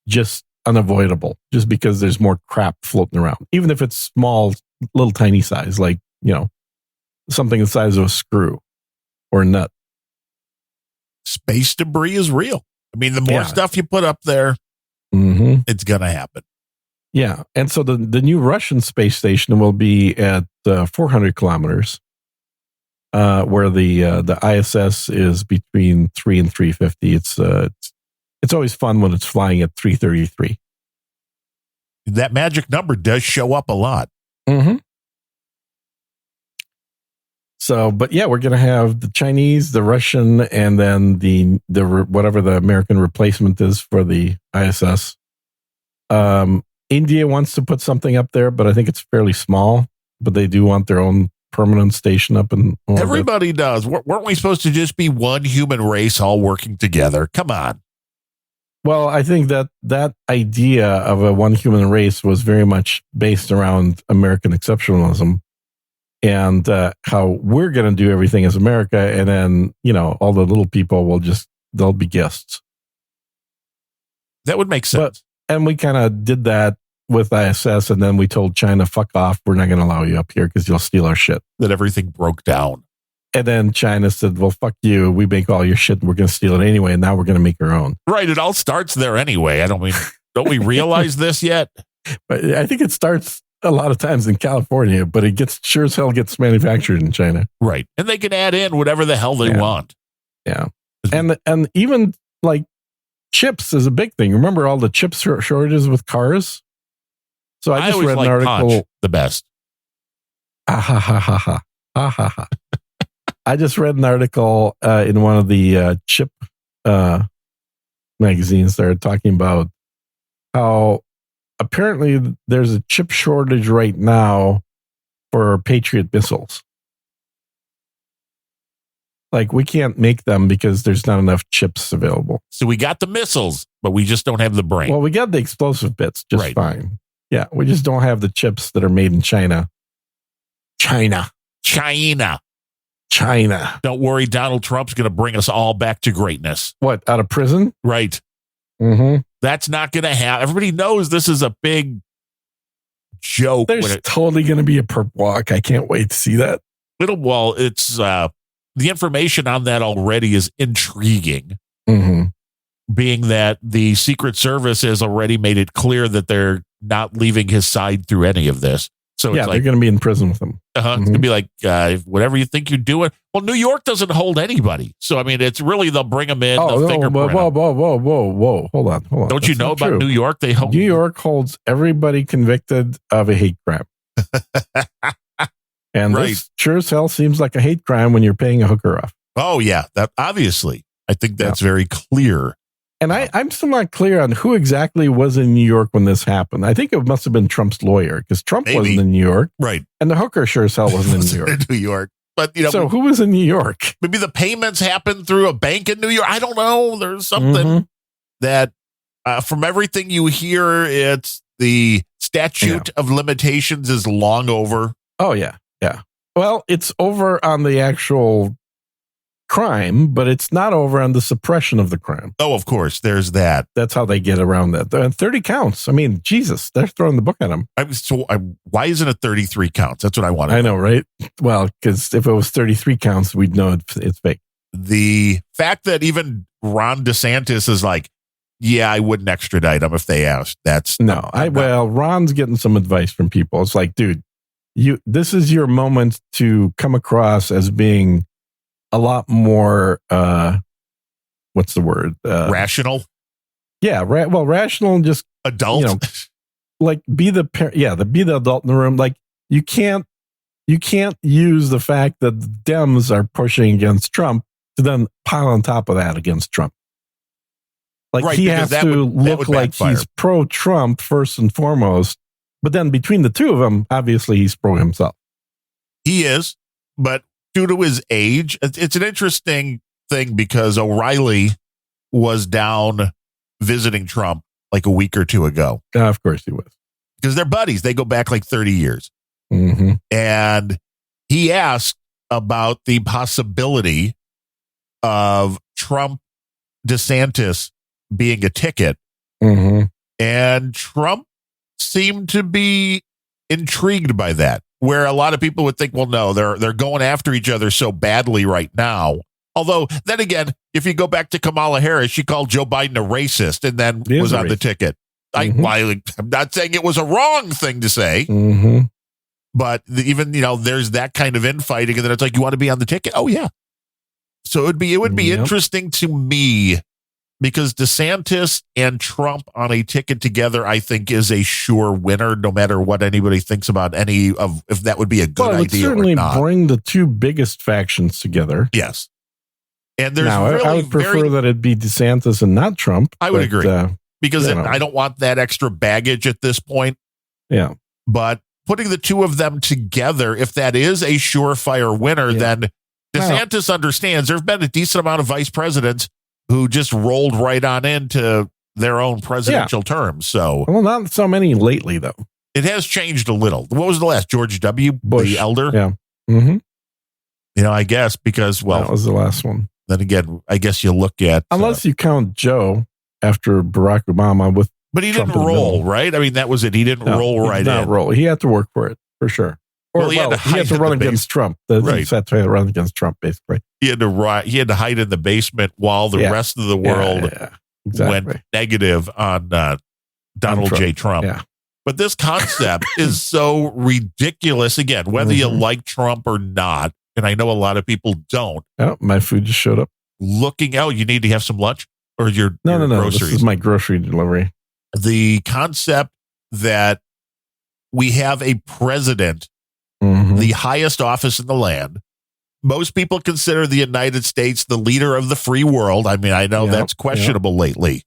just unavoidable, just because there's more crap floating around. Even if it's small, little tiny size, like, something the size of a screw or a nut. Space debris is real. I mean, the more stuff you put up there, it's going to happen. Yeah. And so the new Russian space station will be at 400 kilometers, where the ISS is between 3 and 350. It's always fun when it's flying at 333. That magic number does show up a lot. Mm-hmm. So, but yeah, we're going to have the Chinese, the Russian, and then the whatever the American replacement is for the ISS. India wants to put something up there, but I think it's fairly small. But they do want their own permanent station up in orbit. Everybody does. Weren't we supposed to just be one human race all working together? Come on. Well, I think that idea of a one human race was very much based around American exceptionalism and how we're going to do everything as America. And then, all the little people they'll be guests. That would make sense. And we kind of did that with ISS. And then we told China, fuck off. We're not going to allow you up here because you'll steal our shit. That everything broke down. And then China said, well, fuck you. We make all your shit and we're going to steal it anyway. And now we're going to make our own. Right. It all starts there anyway. Don't we realize this yet? But I think it starts a lot of times in California, but it sure as hell gets manufactured in China. Right. And they can add in whatever the hell they want. Yeah. And even like chips is a big thing. Remember all the chip shortages with cars? So I just read an article. Punch, the best. Ha ha ha ha ha ha ha ha. I just read an article in one of the chip magazines. They're talking about how apparently there's a chip shortage right now for Patriot missiles. Like we can't make them because there's not enough chips available. So we got the missiles, but we just don't have the brain. Well, we got the explosive bits just fine. Yeah, we just don't have the chips that are made in China. China. Don't worry, Donald Trump's going to bring us all back to greatness. What, out of prison? Right. Mm-hmm. That's not going to happen. Everybody knows this is a big joke. There's totally going to be a perp walk. I can't wait to see that. It's the information on that already is intriguing. Mm-hmm. Being that the Secret Service has already made it clear that they're not leaving his side through any of this. So yeah, they're going to be in prison with him. It's going to be like, whatever you think you're doing. Well, New York doesn't hold anybody. So, I mean, it's really, they'll bring them in. Whoa. Hold on. Don't you know about true. New York? New York holds everybody convicted of a hate crime. And this sure as hell seems like a hate crime when you're paying a hooker off. Oh, yeah. That obviously. I think that's very clear. And I'm still not clear on who exactly was in New York when this happened. I think it must have been Trump's lawyer because Trump wasn't in New York. Right. And the hooker sure as hell wasn't in New York. New York. But, so who was in New York? Maybe the payments happened through a bank in New York. I don't know. There's something that from everything you hear, it's the statute of limitations is long over. Oh, yeah. Yeah. Well, it's over on the actual crime, but it's not over on the suppression of the crime. Oh, of course. There's that. That's how they get around that. 30 counts. I mean, Jesus, they're throwing the book at him. Why isn't it 33 counts? That's what I want to know. I know, right? Well, because if it was 33 counts, we'd know it's fake. The fact that even Ron DeSantis is like, yeah, I wouldn't extradite him if they asked. Ron's getting some advice from people. It's like, dude, this is your moment to come across as being a lot more, what's the word? Rational? Yeah, rational and just adult. Like be the adult in the room. Like you can't use the fact that the Dems are pushing against Trump to then pile on top of that against Trump. Like he has to look like he's pro-Trump first and foremost, but then between the two of them, obviously he's pro himself. He is, but due to his age, it's an interesting thing because O'Reilly was down visiting Trump like a week or two ago. Of course he was. Because they're buddies. They go back like 30 years. Mm-hmm. And he asked about the possibility of Trump DeSantis being a ticket. Mm-hmm. And Trump seemed to be intrigued by that. Where a lot of people would think, well, no, they're going after each other so badly right now. Although, then again, if you go back to Kamala Harris, she called Joe Biden a racist and then was on the ticket. I'm not saying it was a wrong thing to say, but even, there's that kind of infighting. And then it's like, you want to be on the ticket? Oh, yeah. So it would be interesting to me because DeSantis and Trump on a ticket together, I think, is a sure winner, no matter what anybody thinks about if that would be a good idea certainly or not. Bring the two biggest factions together. Yes. And there's I would prefer that it be DeSantis and not Trump. I would agree. Because I don't want that extra baggage at this point. Yeah. But putting the two of them together, if that is a surefire winner, then DeSantis understands. There have been a decent amount of vice presidents who just rolled right on into their own presidential terms. So, well, not so many lately, though. it has changed a little. What was the last? George W. Bush, the elder? Yeah. Mm-hmm. I guess because, well, that was the last one. then again, I guess you look at. Unless you count Joe after Barack Obama with. But he Trump didn't roll, right? I mean, that was it. He didn't roll right in. Roll. He had to work for it, for sure. Or, He had to run against Trump. He had to run against Trump, basically. He had to hide in the basement while the rest of the world went negative on Donald J. Trump. Yeah. But this concept is so ridiculous. Again, whether you like Trump or not, and I know a lot of people don't. Oh, my food just showed up. Looking out, you need to have some lunch or your No. groceries. This is my grocery delivery. The concept that we have a president, Mm-hmm. the highest office in the land. Most people consider the United States the leader of the free world. I mean, I know that's questionable lately,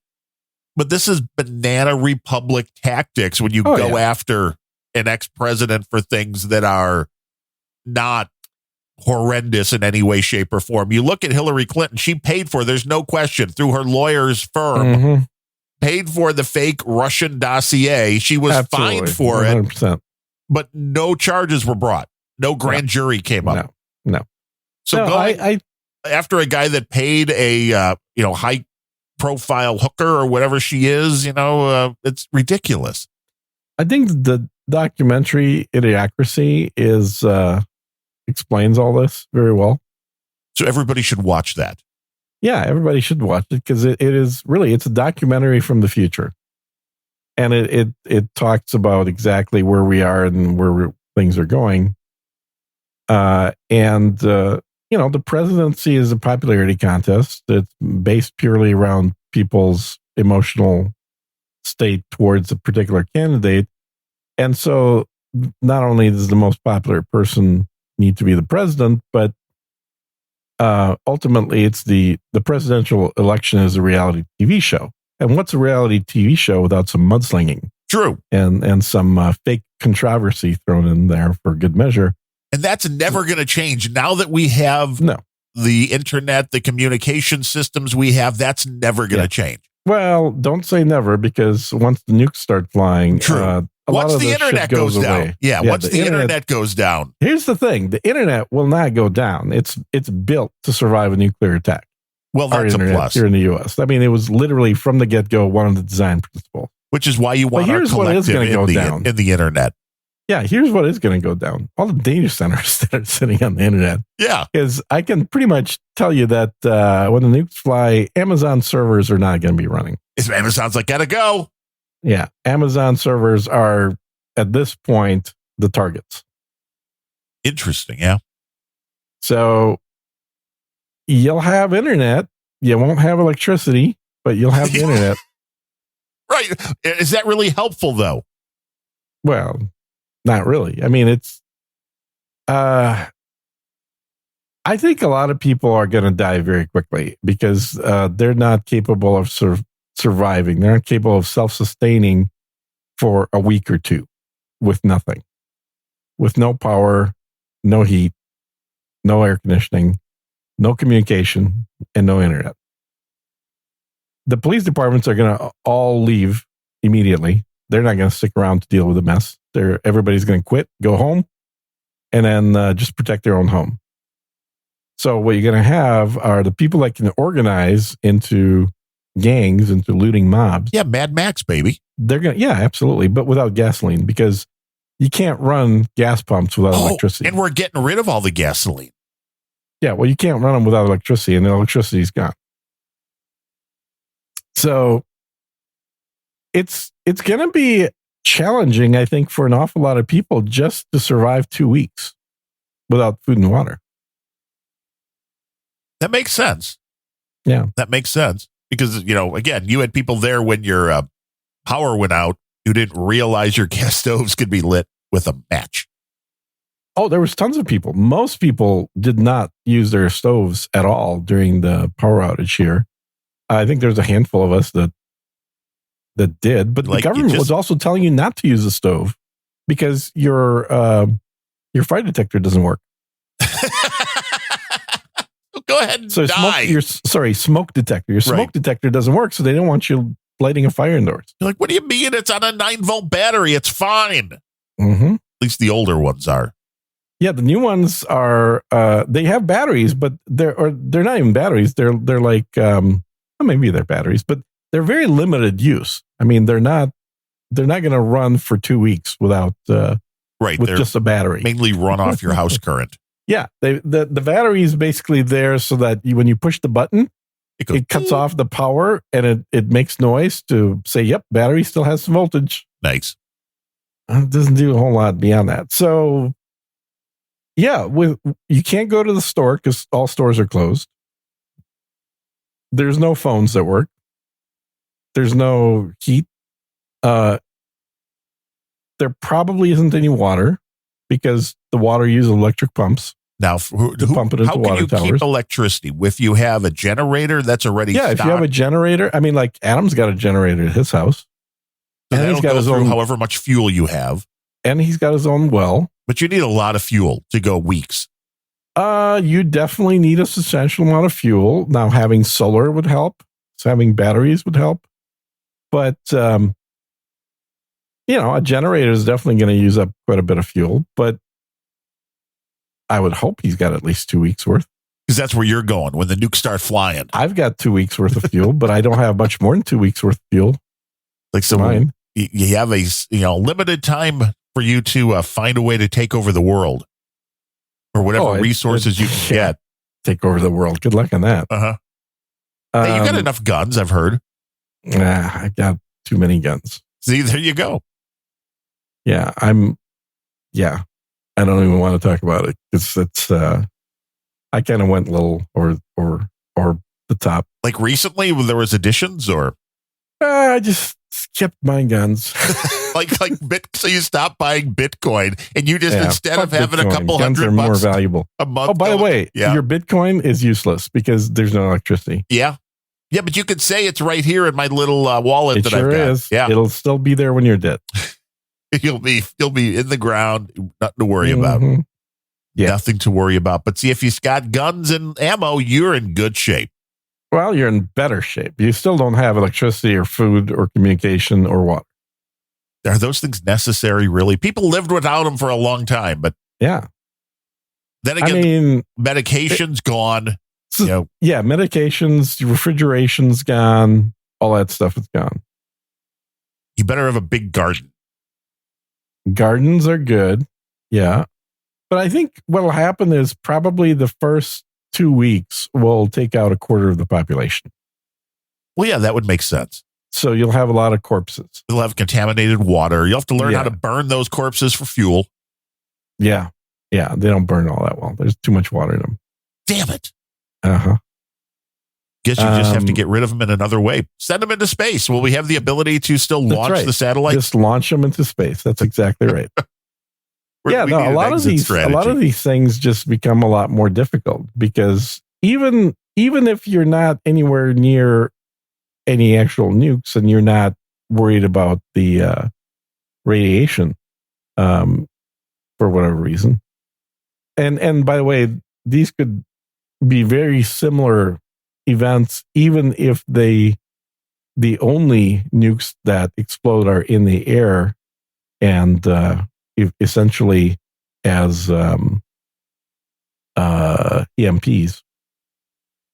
but this is banana republic tactics when you go after an ex-president for things that are not horrendous in any way, shape, or form. You look at Hillary Clinton, she paid for, there's no question, through her lawyer's firm, paid for the fake Russian dossier. She was fined for 100%. it. But no charges were brought. No grand jury came up. No. So going after a guy that paid a high profile hooker or whatever she is, it's ridiculous. I think the documentary Idiocracy explains all this very well. So everybody should watch that. Yeah, everybody should watch it because it is really, it's a documentary from the future. And it talks about exactly where we are and where things are going. The presidency is a popularity contest. It's based purely around people's emotional state towards a particular candidate. And so not only does the most popular person need to be the president, but ultimately it's the presidential election is a reality TV show. And what's a reality TV show without some mudslinging? True. And some fake controversy thrown in there for good measure. And that's never going to change. Now that we have the internet, the communication systems we have, that's never going to change. Well, don't say never, because once the nukes start flying, once the internet goes down. Away. Once the internet goes down. Here's the thing. The internet will not go down. It's built to survive a nuclear attack. Well, that's a plus. Here in the U.S. I mean, it was literally from the get-go one of the design principles. Which is why you want our collective in the internet. Yeah, here's what is going to go down. All the data centers that are sitting on the internet. Yeah. Because I can pretty much tell you that when the nukes fly, Amazon servers are not going to be running. Amazon's like, gotta go. Yeah. Amazon servers are, at this point, the targets. Interesting, yeah. So you'll have internet. You won't have electricity, but you'll have the internet. Right. Is that really helpful, though? Well, not really. I mean, it's, I think a lot of people are going to die very quickly because they're not capable of surviving. They're not capable of self-sustaining for a week or two with nothing, with no power, no heat, no air conditioning, no communication, and no internet. The police departments are going to all leave immediately. They're not going to stick around to deal with the mess. Everybody's going to quit, go home, and then just protect their own home. So what you're going to have are the people that can organize into gangs, into looting mobs. Yeah, Mad Max, baby. They're going to, yeah, absolutely, but without gasoline, because you can't run gas pumps without electricity. And we're getting rid of all the gasoline. Yeah, well, you can't run them without electricity, and the electricity's gone. So it's going to be challenging, I think, for an awful lot of people just to survive 2 weeks without food and water. That makes sense. Yeah. That makes sense. Because, again, you had people there when your power went out who didn't realize your gas stoves could be lit with a match. Oh, there was tons of people. Most people did not use their stoves at all during the power outage here. I think there's a handful of us that did, but the government was also telling you not to use the stove because your fire detector doesn't work. Go ahead and die. Smoke detector. Your smoke detector doesn't work, so they don't want you lighting a fire indoors. You're like, what do you mean? It's on a 9-volt battery. It's fine. Mm-hmm. At least the older ones are. Yeah, the new ones are. They have batteries, but they're not even batteries. They're like well, maybe they're batteries, but they're very limited use. I mean, they're not going to run for 2 weeks without Right. with They're just a battery. mainly run off your house current. Yeah, the battery is basically there so that when you push the button, goes, it cuts off the power and it makes noise to say, "Yep, battery still has some voltage." Nice. It doesn't do a whole lot beyond that. So, yeah, you can't go to the store because all stores are closed. There's no phones that work. There's no heat. There probably isn't any water because the water uses electric pumps. Now, pump it into how can water you towers. keep electricity? If you have a generator that's already Yeah, if you stocked, have a generator, I mean, like Adam's got a generator at his house, and and that'll he's got go his through own, however much fuel you have. and he's got his own well. But you need a lot of fuel to go weeks. You definitely need a substantial amount of fuel. Now, having solar would help. So having batteries would help. But, a generator is definitely going to use up quite a bit of fuel. But I would hope he's got at least 2 weeks worth. Because that's where you're going when the nukes start flying. I've got 2 weeks worth of fuel, but I don't have much more than 2 weeks worth of fuel. Like so, Mine. you have a limited time for you to find a way to take over the world or whatever resources you can get. Take over the world. Good luck on that. Uh-huh. Hey, you got enough guns, I've heard. Nah, I got too many guns. See, there you go. Yeah, I don't even want to talk about it. It's I kind of went a little or the top. Like recently when there was additions or I just skipped my guns. so you stopped buying Bitcoin and you just instead of having Bitcoin, a couple guns $100 are more valuable a month. Oh, by the way, yeah. your Bitcoin is useless because there's no electricity. Yeah. Yeah, but you could say it's right here in my little wallet It that sure I've got. is. Yeah. It'll still be there when you're dead. You'll be in the ground, nothing to worry about. Mhm. Yeah. Nothing to worry about. But see, if you've got guns and ammo, you're in good shape. Well, you're in better shape. You still don't have electricity or food or communication or water. Are those things necessary, really? People lived without them for a long time, but Yeah. then I again, mean, medication's gone. yeah, medications, refrigeration's gone. All that stuff is gone. You better have a big garden. Gardens are good. Yeah. But I think what will happen is probably the first 2 weeks will take out a quarter of the population. Well, yeah, that would make sense. So you'll have a lot of corpses. You'll have contaminated water. You'll have to learn Yeah. how to burn those corpses for fuel. Yeah. Yeah. They don't burn all that well. There's too much water in them. Damn it. Uh-huh. Guess you just have to get rid of them in another way. Send them into space. Will we have the ability to still That's launch right. the satellite? Just launch them into space. That's exactly right. Yeah, We no, need a an lot of exit these strategy. things just become a lot more difficult because even if you're not anywhere near any actual nukes and you're not worried about the radiation for whatever reason, and by the way, these could be very similar events, even if the only nukes that explode are in the air and essentially as EMPs,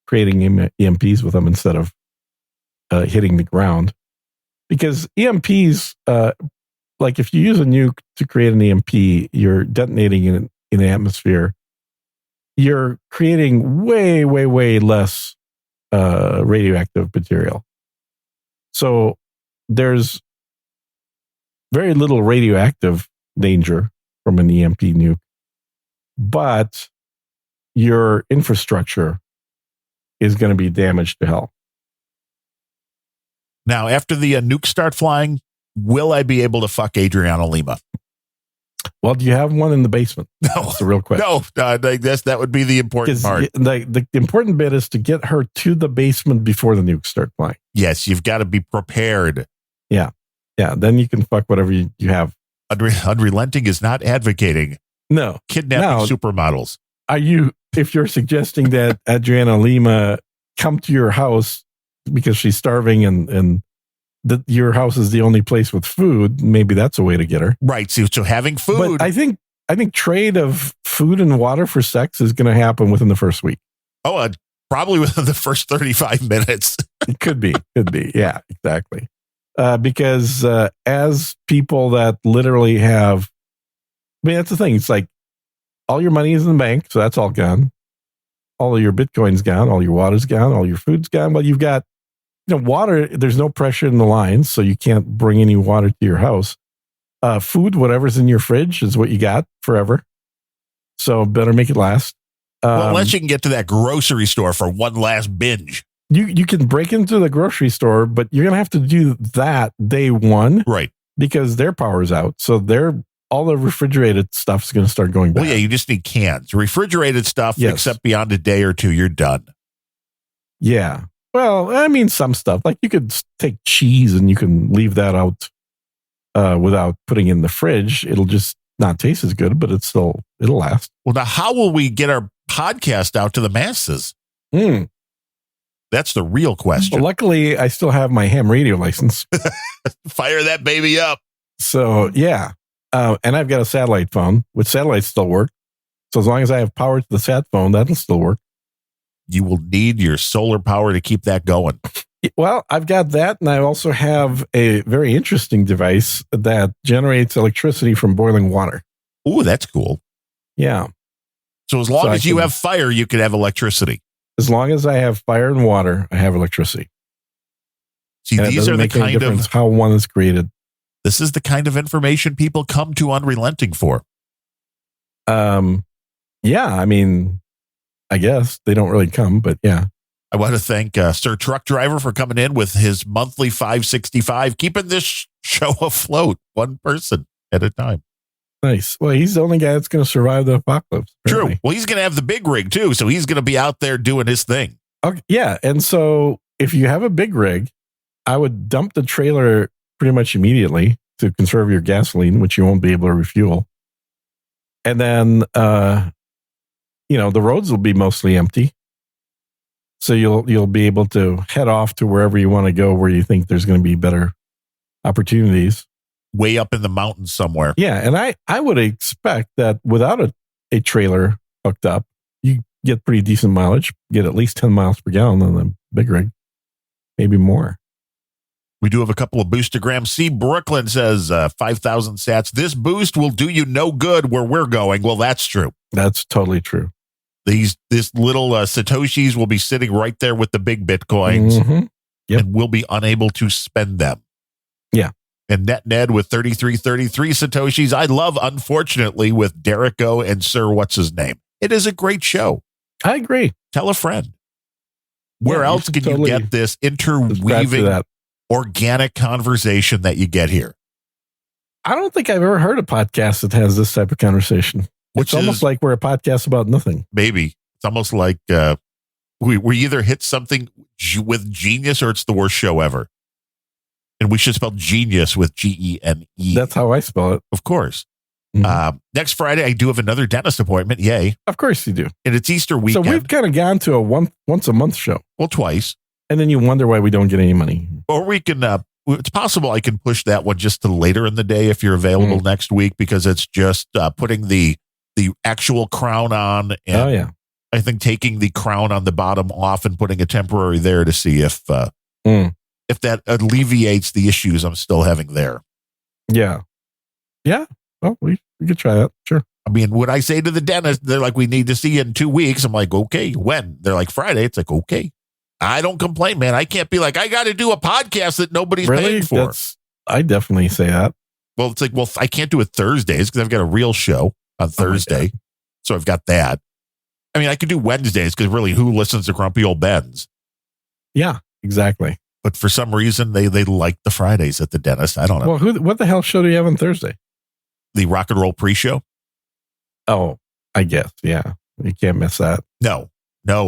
creating EMPs with them instead of hitting the ground. Because EMPs, like if you use a nuke to create an EMP, you're detonating in the atmosphere. You're creating way, way, way less radioactive material. So there's very little radioactive danger from an EMP nuke, but your infrastructure is going to be damaged to hell. Now, after the nukes start flying, will I be able to fuck Adriana Lima? Well, do you have one in the basement? No. That's the real question. No, I guess that would be the important part. The important bit is to get her to the basement before the nukes start flying. Yes, you've got to be prepared. Yeah. Then you can fuck whatever you have. Unrelenting is not advocating No. kidnapping supermodels. If you're suggesting that Adriana Lima come to your house because she's starving and that your house is the only place with food, maybe that's a way to get her. Right. So having food. But I think trade of food and water for sex is going to happen within the first week. Probably within the first 35 minutes. It could be. Yeah, exactly. Because as people that literally have, I mean, that's the thing. It's like all your money is in the bank, so that's all gone. All of your Bitcoin's gone. All your water's gone. All your food's gone. Well, you've got, water. There's no pressure in the lines, so you can't bring any water to your house. Food, whatever's in your fridge, is what you got forever. So better make it last. Well, unless you can get to that grocery store for one last binge. You can break into the grocery store, but you're going to have to do that day one. Right. Because their power's out. So all the refrigerated stuff is going to start going bad. Well, yeah, you just need cans. Refrigerated stuff, yes. Except beyond a day or two, you're done. Yeah. Well, I mean, some stuff. Like you could take cheese and you can leave that out without putting it in the fridge. It'll just not taste as good, but it'll last. Well, now how will we get our podcast out to the masses? That's the real question. Well, luckily, I still have my ham radio license. Fire that baby up. So, yeah. And I've got a satellite phone, which satellites still work. So as long as I have power to the sat phone, that'll still work. You will need your solar power to keep that going. Well, I've got that. And I also have a very interesting device that generates electricity from boiling water. Ooh, that's cool. Yeah. So as long as you have fire, you can have electricity. As long as I have fire and water, I have electricity. See, these are the kind of how one is created. This is the kind of information people come to Unrelenting for. Yeah, I mean, I guess they don't really come, but yeah. I want to thank Sir Truck Driver for coming in with his monthly $5.65, keeping this show afloat, one person at a time. Nice. Well, he's the only guy that's going to survive the apocalypse. Apparently. True. Well, he's going to have the big rig too, so he's going to be out there doing his thing. Okay, yeah, and so if you have a big rig, I would dump the trailer pretty much immediately to conserve your gasoline, which you won't be able to refuel. And then, the roads will be mostly empty. So you'll be able to head off to wherever you want to go, where you think there's going to be better opportunities. Way up in the mountains somewhere. Yeah, and I would expect that without a trailer hooked up, you get pretty decent mileage, get at least 10 miles per gallon on the big rig, maybe more. We do have a couple of boostograms. C. Brooklyn says 5,000 sats. This boost will do you no good where we're going. Well, that's true. That's totally true. This little Satoshis will be sitting right there with the big Bitcoins, Yep. and we'll be unable to spend them. Yeah. And Ned with 3333 Satoshis. I love, unfortunately, with Derrico and Sir What's His Name. It is a great show. I agree. Tell a friend. Where else can you get this interweaving organic conversation that you get here? I don't think I've ever heard a podcast that has this type of conversation. It's almost like we're a podcast about nothing. Maybe. It's almost like we either hit something with genius or it's the worst show ever. And we should spell genius with Gene. That's how I spell it. Of course. Mm-hmm. Next Friday, I do have another dentist appointment. Yay. Of course you do. And it's Easter weekend. So we've kind of gone to a once a month show. Well, twice. And then you wonder why we don't get any money. Or we can, it's possible I can push that one just to later in the day if you're available next week, because it's just putting the actual crown on. And I think taking the crown on the bottom off and putting a temporary there to see if that alleviates the issues I'm still having there. Yeah. Yeah. Well, we could try that. Sure. I mean, when I say to the dentist, they're like, we need to see you in 2 weeks. I'm like, okay, when? They're like, Friday. It's like, okay. I don't complain, man. I can't be like, I got to do a podcast that nobody's paying for. I definitely say that. Well, it's like, well, I can't do it Thursdays because I've got a real show on Thursday. So I've got that. I mean, I could do Wednesdays because really, who listens to Grumpy Old Ben's? Yeah, exactly. But for some reason, they like the Fridays at the dentist. I don't know. Well, what the hell show do you have on Thursday? The Rock and Roll Pre-Show. Oh, I guess. Yeah. You can't miss that. No,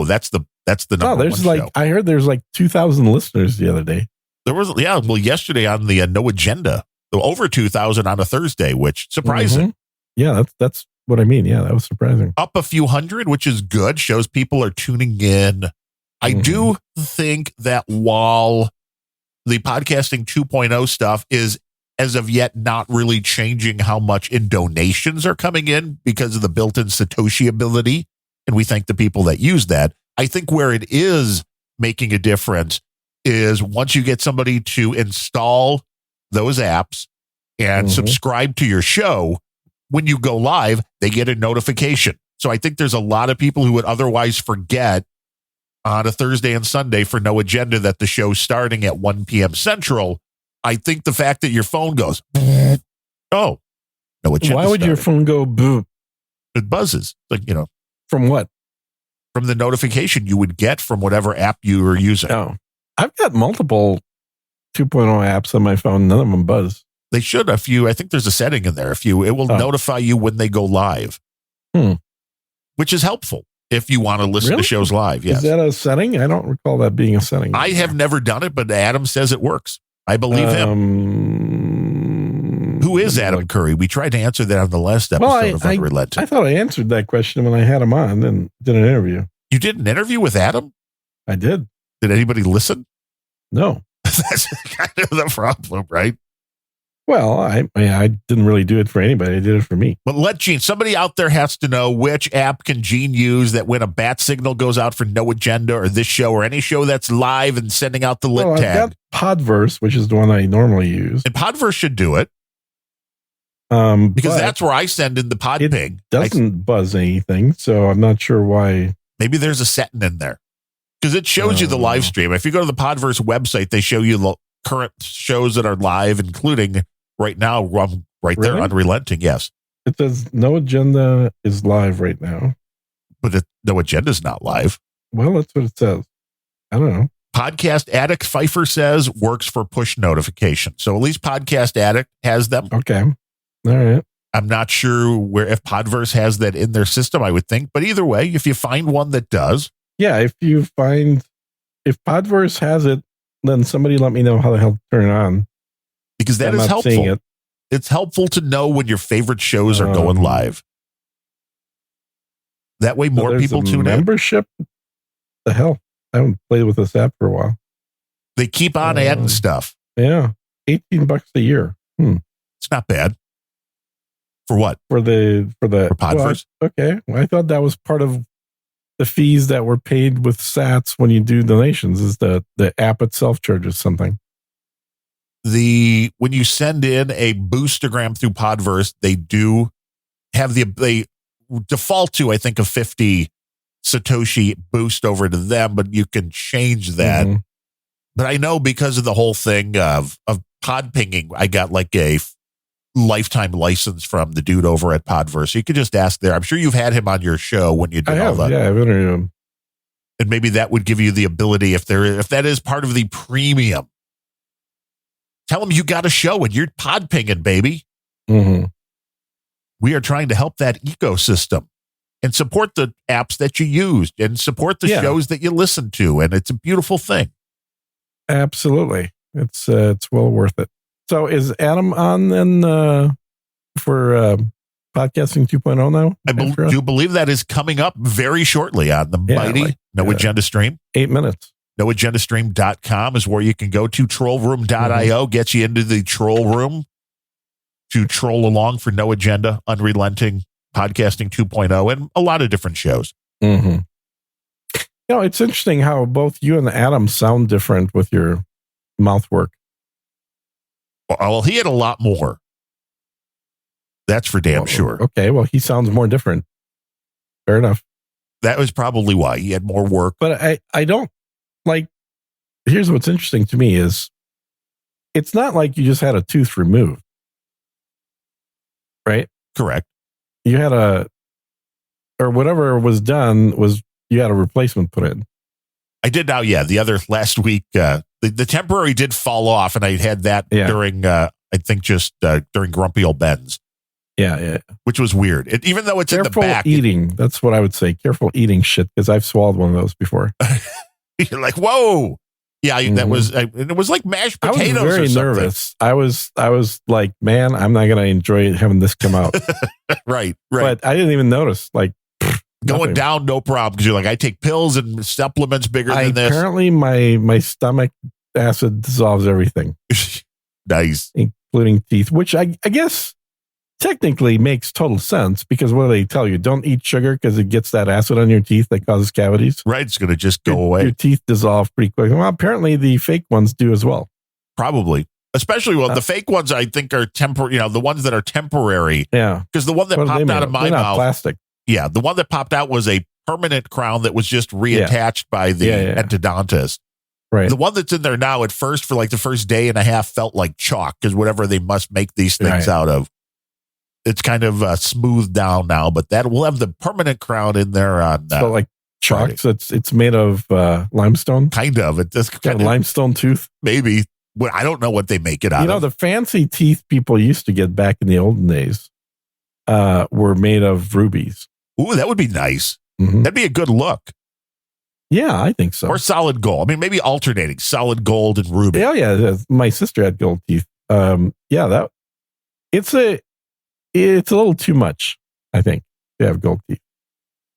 that's the number there's one show. I heard there's like 2,000 listeners the other day. There was, well, yesterday on the No Agenda, over 2,000 on a Thursday, which surprising. Yeah, that's what I mean. Yeah, that was surprising. Up a few hundred, which is good. Shows people are tuning in. I do think that while the podcasting 2.0 stuff is as of yet not really changing how much in donations are coming in because of the built-in Satoshi ability. And we thank the people that use that. I think where it is making a difference is once you get somebody to install those apps and subscribe to your show, when you go live, they get a notification. So I think there's a lot of people who would otherwise forget on a Thursday and Sunday for No Agenda that the show's starting at 1 p.m. Central. I think the fact that your phone goes, oh, No Agenda. Why would your phone go boop? It buzzes. Like, From what? From the notification you would get from whatever app you were using. Oh, I've got multiple 2.0 apps on my phone. None of them buzz. They should. I think there's a setting in there. It will notify you when they go live, which is helpful if you want to listen to shows live. Yes. Is that a setting? I don't recall that being a setting. I have never done it, but Adam says it works. I believe him. Who is Adam Curry? We tried to answer that on the last episode of Unrelenting. I thought I answered that question when I had him on and did an interview. You did an interview with Adam? I did. Did anybody listen? No. That's kind of the problem, right? Well, I didn't really do it for anybody. I did it for me. But let Gene, somebody out there has to know which app can Gene use that when a bat signal goes out for No Agenda or this show or any show that's live and sending out the lit tag. I've got Podverse, which is the one I normally use. And Podverse should do it. Because that's where I send in the pod ping. Doesn't buzz anything, so I'm not sure why. Maybe there's a setting in there. Because it shows you the live stream. If you go to the Podverse website, they show you the current shows that are live, including right now, there, Unrelenting, yes. It says No Agenda is live right now. But No Agenda's not live. Well, that's what it says. I don't know. Podcast Addict, Pfeiffer says, works for push notification. So at least Podcast Addict has them. Okay. All right. I'm not sure if Podverse has that in their system, I would think. But either way, if you find one that does. Yeah, if Podverse has it, then somebody let me know how the hell to turn it on. Because that is helpful. It's helpful to know when your favorite shows are going live. That way more people tune in. Membership? The hell? I haven't played with this app for a while. They keep on adding stuff. Yeah. $18 a year. It's not bad. For what? For Podverse? Okay. Well, I thought that was part of the fees that were paid with sats when you do donations, is the app itself charges something. When you send in a boostergram through Podverse, they do have they default to, I think, a 50 Satoshi boost over to them, but you can change that. But I know because of the whole thing of pod pinging, I got like a lifetime license from the dude over at Podverse. So you could just ask there. I'm sure you've had him on your show when you did all that. Yeah, I've interviewed him. And maybe that would give you the ability, if that is part of the premium. Tell them you got a show and you're pod pinging, baby. We are trying to help that ecosystem and support the apps that you used and support the shows that you listen to. And it's a beautiful thing. Absolutely. It's well worth it. So is Adam on then for Podcasting 2.0 now? I do believe that is coming up very shortly on the mighty No Agenda stream. 8 minutes. NoAgendaStream.com is where you can go to. Trollroom.io gets you into the troll room to troll along for No Agenda, Unrelenting, Podcasting 2.0, and a lot of different shows. It's interesting how both you and Adam sound different with your mouth work. Well, he had a lot more. That's for damn sure. Okay, well, he sounds more different. Fair enough. That was probably why he had more work. But I don't like. Here's what's interesting to me is, it's not like you just had a tooth removed, right? Correct. You had or whatever was done was you had a replacement put in. I did now. Yeah, the other last week. The temporary did fall off, and I had that during, I think, just during Grumpy Old Ben's. Yeah. Which was weird. Even though it's Careful in the back. Eating. That's what I would say. Careful eating shit, because I've swallowed one of those before. You're like, whoa. Yeah, that was, it was like mashed potatoes. I was very nervous. I was like, man, I'm not going to enjoy having this come out. Right. But I didn't even notice. Like, going down, no problem. Because you're like, I take pills and supplements bigger than this. Apparently, my stomach acid dissolves everything, Nice. including teeth, which I guess technically makes total sense because what do they tell you? Don't eat sugar because it gets that acid on your teeth that causes cavities. Right. It's going to just go Your away. teeth dissolve pretty quick. Well, apparently the fake ones do as well. Probably. Especially the fake ones, I think, are temporary. The ones that are temporary. Yeah. Because the one that What are they popped out made of my They're not mouth. plastic. Yeah. The one that popped out was a permanent crown that was just reattached by the endodontist. Right. The one that's in there now at first for like the first day and a half felt like chalk because whatever they must make these things out of. It's kind of smoothed down now, but we'll have the permanent crown in there on. So like chalk. So it's made of limestone. Kind of. It just Got a limestone tooth. Maybe. Well, I don't know what they make it out of. The fancy teeth people used to get back in the olden days were made of rubies. Ooh, that would be nice. Mm-hmm. That'd be a good look. Yeah, I think so. Or solid gold. I mean, maybe alternating solid gold and ruby. Oh yeah, my sister had gold teeth. It's a little too much, I think, to have gold teeth.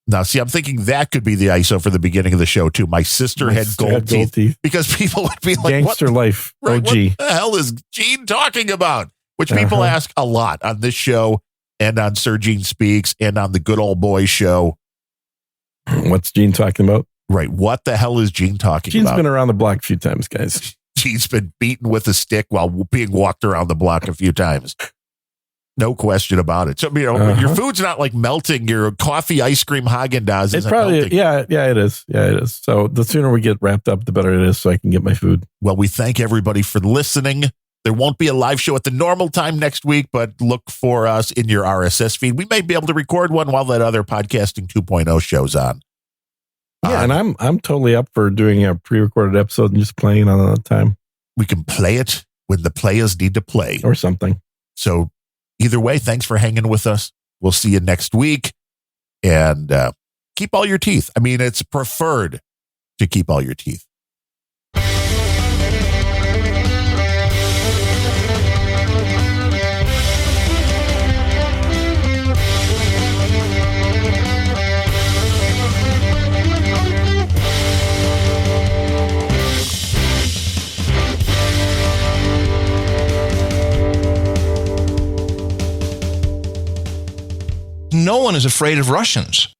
Now, see, I'm thinking that could be the ISO for the beginning of the show too. My sister had gold teeth because people would be like, "Gangster life, OG. What the hell is Gene talking about?" Which people ask a lot on this show and on Sir Gene Speaks and on the Good Old Boys show. What's Gene talking about? Right. What the hell is Gene talking Gene's about? been around the block a few times, guys. Gene's been beaten with a stick while being walked around the block a few times. No question about it. So, your food's not like melting. Your coffee, ice cream, Haagen-Dazs isn't melting. Yeah, it is. Yeah, it is. So the sooner we get wrapped up, the better it is so I can get my food. Well, we thank everybody for listening. There won't be a live show at the normal time next week, but look for us in your RSS feed. We may be able to record one while that other Podcasting 2.0 show's on. Yeah, and I'm totally up for doing a pre-recorded episode and just playing on that time. We can play it when the players need to play. Or something. So either way, thanks for hanging with us. We'll see you next week. And keep all your teeth. I mean, it's preferred to keep all your teeth. No one is afraid of Russians.